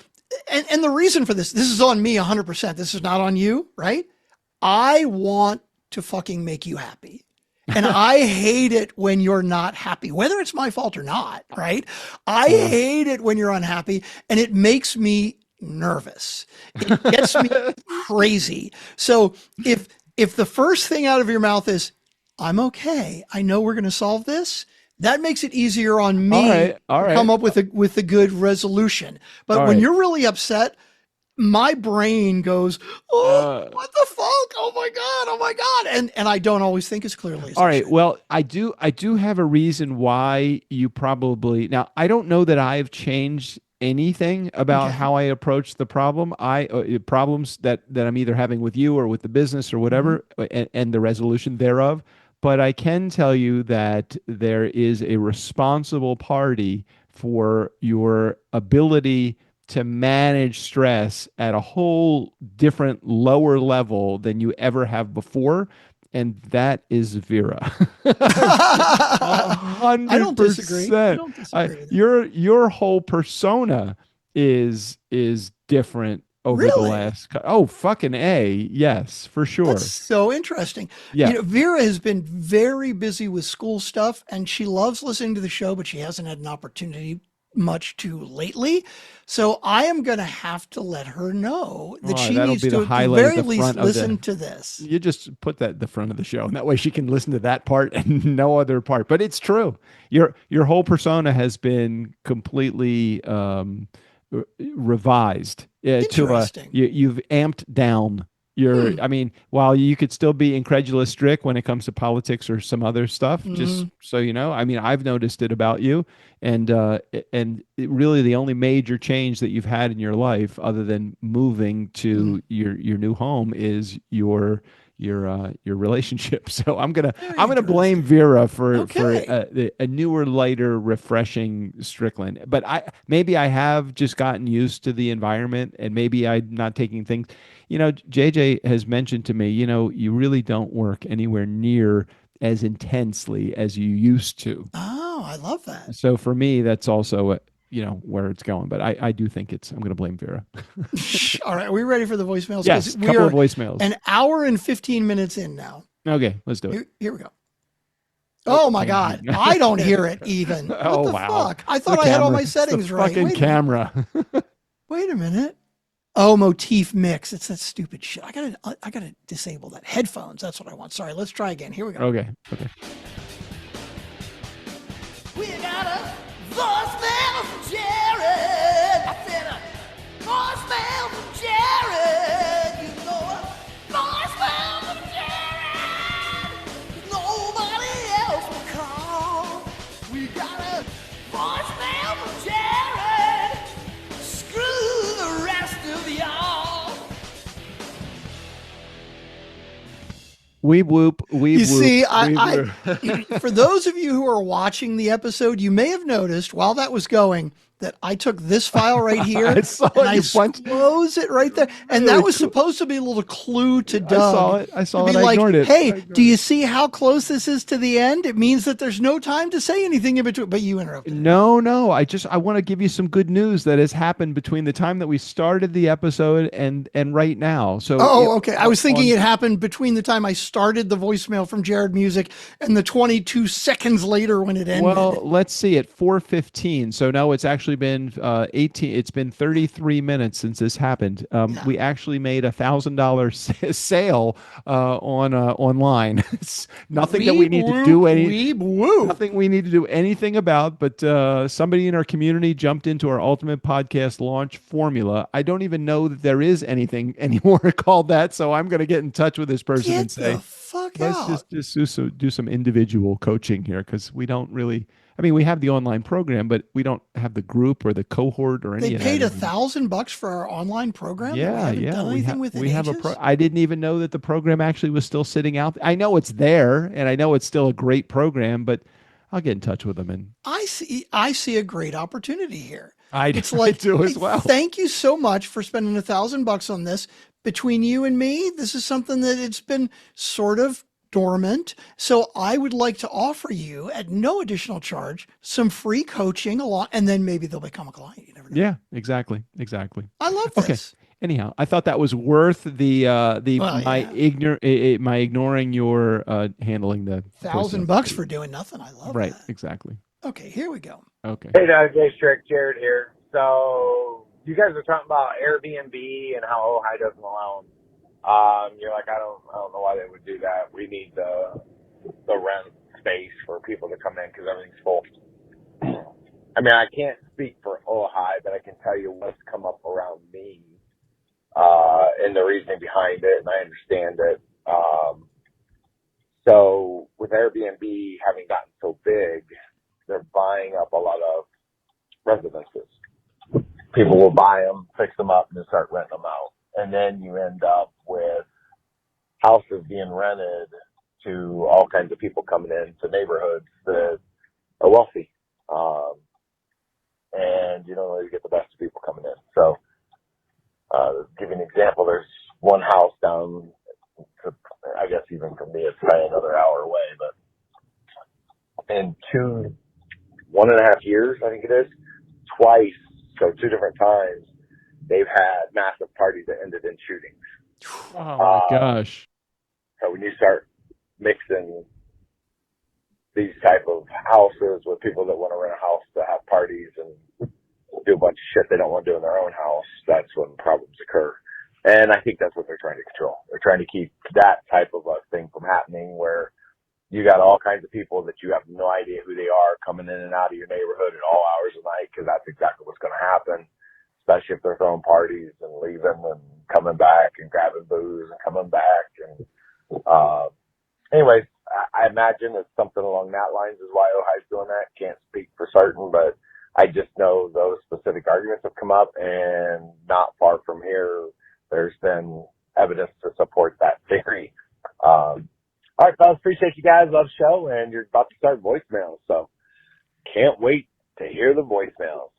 the reason for this is on me 100%. This is not on you, right? I want to fucking make you happy. And I hate it when you're not happy, whether it's my fault or not, right? I hate it when you're unhappy, and it makes me nervous. It gets me crazy. So if the first thing out of your mouth is, I'm okay, I know we're going to solve this, that makes it easier on me All right. to come up with a good resolution. But when you're really upset, my brain goes, what the fuck? Oh my God. And I don't always think as clearly as all I right. should. Well, I do have a reason why you probably, now I don't know that I've changed anything about how I approach the problem. Problems that I'm either having with you or with the business or whatever, and the resolution thereof. But I can tell you that there is a responsible party for your ability to manage stress at a whole different lower level than you ever have before. And that is Vera. 100%. I don't disagree. I don't disagree with that. Your whole persona is different over the Really? last. Oh, fucking A. Yes, for sure. That's so interesting. Yeah. Vera has been very busy with school stuff, and she loves listening to the show, but she hasn't had an opportunity much to lately. So I am going to have to let her know that she that'll needs be the to, at the highlight at very the least, front of listen to this. You just put that at the front of the show, and that way she can listen to that part and no other part. But it's true. Your whole persona has been completely revised. Interesting. You've amped down I mean, while you could still be incredulous strict when it comes to politics or some other stuff, just so you know, I mean, I've noticed it about you, and really the only major change that you've had in your life, other than moving to your new home, is your relationship. So Very I'm gonna blame interesting. Vera for Okay. a newer, lighter, refreshing Strickland. But maybe I have just gotten used to the environment, and maybe I'm not taking things. You know, JJ has mentioned to me, you know, you really don't work anywhere near as intensely as you used to. Oh, I love that. So for me, that's also you know where it's going. But I do think I'm going to blame Vera. All right, are we ready for the voicemails? Yes, Because a we couple of are voicemails. an hour and 15 minutes in now. Okay, let's do it. Here we go. Oh my God. I don't hear it even. What Oh the wow, fuck? I it's the thought I had all camera. my It's the settings right. fucking camera. Wait a minute. Oh, motif mix. It's that stupid shit. I gotta disable that. Headphones. That's what I want. Sorry. Let's try again. Here we go. Okay. Okay. We got a voicemail from Jared. I said a voicemail from Jared. You know a voicemail from Jared. Nobody else will call. We got a voicemail from Jared. Screw the rest of y'all. Weeb whoop. Weeb You whoop. see, weeb whoop. for those of you who are watching the episode, you may have noticed while that was going that I took this file right here I saw and I you punch- close it right there. And that was supposed to be a little clue to Doug. I saw to it. be I like, ignored it. hey, do you see how close this is to the end? It means that there's no time to say anything in between. But you interrupted. No. I want to give you some good news that has happened between the time that we started the episode and right now. So Okay. I was thinking it happened between the time I started the voicemail from Jared Music and the 22 seconds later when it ended. Well, let's see. At 4:15. So no, it's actually been 18. It's been 33 minutes since this happened. We actually made $1,000 sale on online. It's nothing that we need to do nothing we need to do anything about. But somebody in our community jumped into our ultimate podcast launch formula. I don't even know that there is anything anymore called that. So I'm going to get in touch with this person and say, the fuck let's out. just do some individual coaching here, because we don't really. I mean, we have the online program, but we don't have the group or the cohort or any They of paid that. $1,000 for our online program. Yeah, we haven't yeah. done anything with it. We have I didn't even know that the program actually was still sitting out. I know it's there, and I know it's still a great program, but I'll get in touch with them. And I see a great opportunity here. I It's like, do as hey, well. Thank you so much for spending $1,000 on this. Between you and me, this is something that it's been sort of dormant. So I would like to offer you at no additional charge some free coaching along, and then maybe they'll become a client. You never know. Yeah, exactly. I love Okay. this. Anyhow, I thought that was worth the Well, my yeah. my ignoring your handling the $1,000 for doing nothing. I love right. that. Exactly. Okay, here we go. Okay. Hey, Doug, Jay Strick, Jared here. So you guys are talking about Airbnb and how Ojai doesn't allow them. You're like, I don't know why they would do that. We need the rent space for people to come in because everything's full. I mean, I can't speak for Ojai, but I can tell you what's come up around me, and the reasoning behind it, and I understand it. So with Airbnb having gotten so big, they're buying up a lot of residences. People will buy them, fix them up, and then start renting them out. And then you end up with houses being rented to all kinds of people coming into neighborhoods that are wealthy. And you don't really get the best of people coming in. So, give you an example, there's one house down, I guess even from me, it's probably another hour away, but in 1.5 years, I think it is, twice, so 2 different times, they've had massive parties that ended in shootings. Oh my gosh. So when you start mixing these type of houses with people that want to rent a house to have parties and do a bunch of shit they don't want to do in their own house, that's when problems occur. And I think that's what they're trying to control. They're trying to keep that type of a thing from happening, where you got all kinds of people that you have no idea who they are coming in and out of your neighborhood at all hours of the night, because that's exactly what's going to happen, especially if they're throwing parties and leaving and coming back and grabbing booze and coming back. And anyways, I imagine it's something along that lines is why Ojai's doing that. Can't speak for certain, but I just know those specific arguments have come up, and not far from here, there's been evidence to support that theory. All right, fellas, appreciate you guys. Love the show, and you're about to start voicemails, so can't wait to hear the voicemails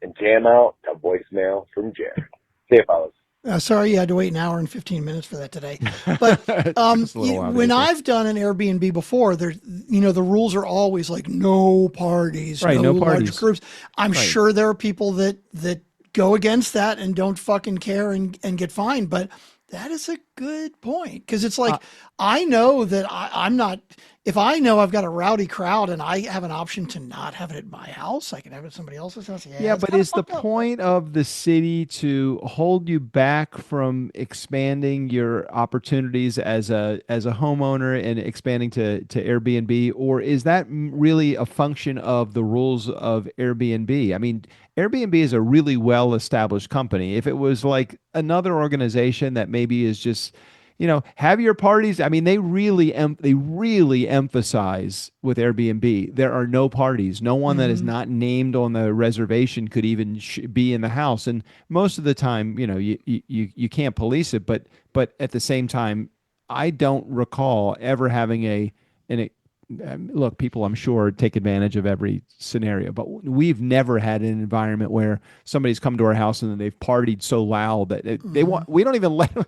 and jam out a voicemail from Jared. See you, fellas. Sorry you had to wait an hour and 15 minutes for that today. But Just a little while when to get I've done an Airbnb before, there, the rules are always like no parties, Right, no large parties. groups. I'm Right. sure there are people that go against that and don't fucking care and get fined. But that is a good point, because it's like I know that I'm not. If I know I've got a rowdy crowd and I have an option to not have it at my house, I can have it at somebody else's house. Yeah, it's but kinda is the fucked up. point of the city to hold you back from expanding your opportunities as a homeowner and expanding to Airbnb, or is that really a function of the rules of Airbnb? I mean, Airbnb is a really well-established company. If it was like another organization that maybe is just have your parties. I mean, they really emphasize with Airbnb. There are no parties. No one that is not named on the reservation could even be in the house. And most of the time, you can't police it. But at the same time, I don't recall ever having look, people I'm sure take advantage of every scenario, but we've never had an environment where somebody's come to our house and then they've partied so loud that they want. We don't even let them.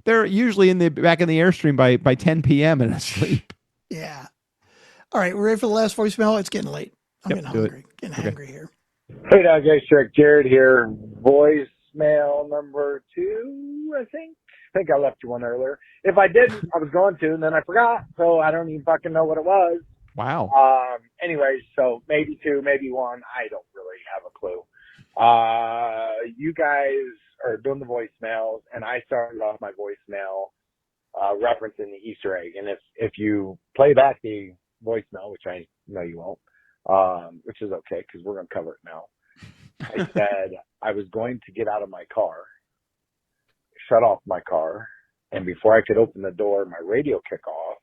They're usually in the back in the Airstream by 10 p.m. and asleep. Yeah. All right, we're ready for the last voicemail. It's getting late. I'm Yep, getting do it. hungry. Getting hungry here. Hey, now, guys, Jared here. Voicemail number 2, I think. I think I left you one earlier. If I didn't, I was going to, and then I forgot, so I don't even fucking know what it was. Wow. Anyways, so maybe 2, maybe 1. I don't really have a clue. You guys are doing the voicemails, and I started off my voicemail referencing the Easter egg. And if you play back the voicemail, which I know you won't, which is okay because we're going to cover it now. I said I was going to get out of my car, shut off my car, and before I could open the door, my radio kick off.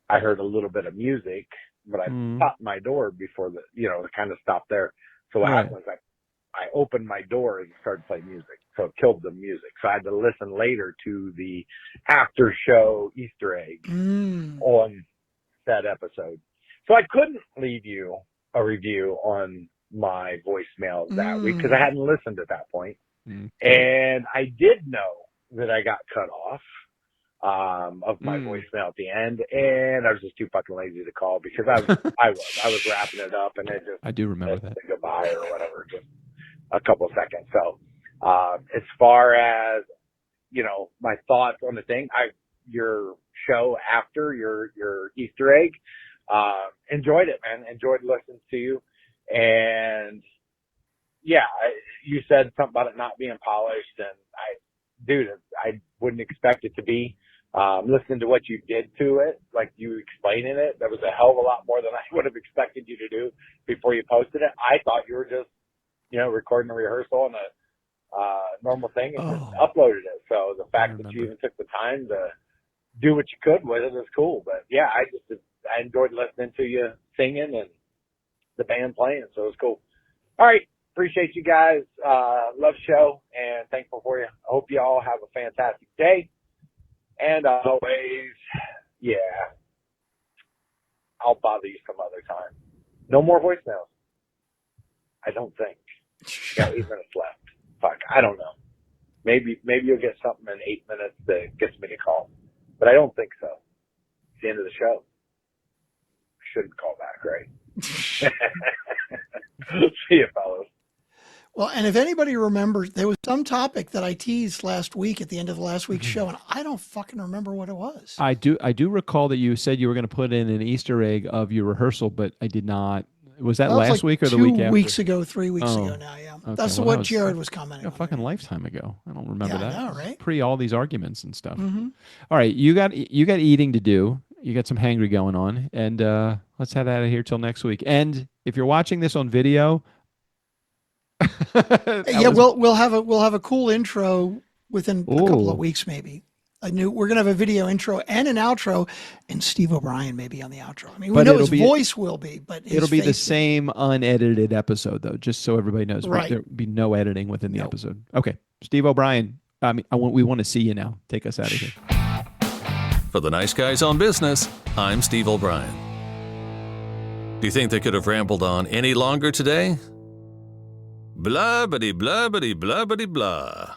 I heard a little bit of music, but I stopped my door before it kind of stopped there. So what happened was I opened my door and started playing music. So it killed the music. So I had to listen later to the after show Easter egg on that episode. So I couldn't leave you a review on my voicemail that week because I hadn't listened at that point. And I did know that I got cut off of my voicemail at the end, and I was just too fucking lazy to call because I was wrapping it up, and it just I do remember that. goodbye or whatever, just a couple of seconds. So as far as my thoughts on the thing, your show after your Easter egg, enjoyed it, man. Enjoyed listening to you, and yeah, you said something about it not being polished, and I wouldn't expect it to be. Listening to what you did to it, like you explaining it, that was a hell of a lot more than I would have expected you to do before you posted it. I thought you were just, recording a rehearsal and a normal thing and just uploaded it. So the fact that you even took the time to do what you could with it is cool. But yeah, I enjoyed listening to you singing and the band playing, so it was cool. All right. Appreciate you guys. Love the show and thankful for you. I hope you all have a fantastic day. And always, I'll bother you some other time. No more voicemails. I don't think. Got 8 minutes left. Fuck, I don't know. Maybe you'll get something in 8 minutes that gets me to call. But I don't think so. It's the end of the show. I shouldn't call back, right? See you, fellas. Well, and if anybody remembers, there was some topic that I teased last week at the end of the last week's show, and I don't fucking remember what it was. I do recall that you said you were going to put in an Easter egg of your rehearsal, but I did not. Was that last week or the week after? 2 weeks ago, 3 weeks ago now, yeah. Okay, That's well, what Jared was commenting a on. fucking lifetime ago. I don't remember that. I know, right? Pre all these arguments and stuff. All right, you got eating to do. You got some hangry going on, and let's head out of here till next week. And if you're watching this on video, Yeah, we'll have a cool intro within a couple Ooh. of weeks, maybe. We're gonna have a video intro and an outro, and Steve O'Brien may be on the outro. I mean, we But know it'll his be- voice will be, but his It'll be the face- same unedited episode, though, just so everybody knows. Right. There'll be no editing within the Nope. episode. Okay. Steve O'Brien, we want to see you now. Take us out of here. For the Nice Guys on Business, I'm Steve O'Brien. Do you think they could have rambled on any longer today? Blah, bitty, blah, bitty, blah, bitty, blah.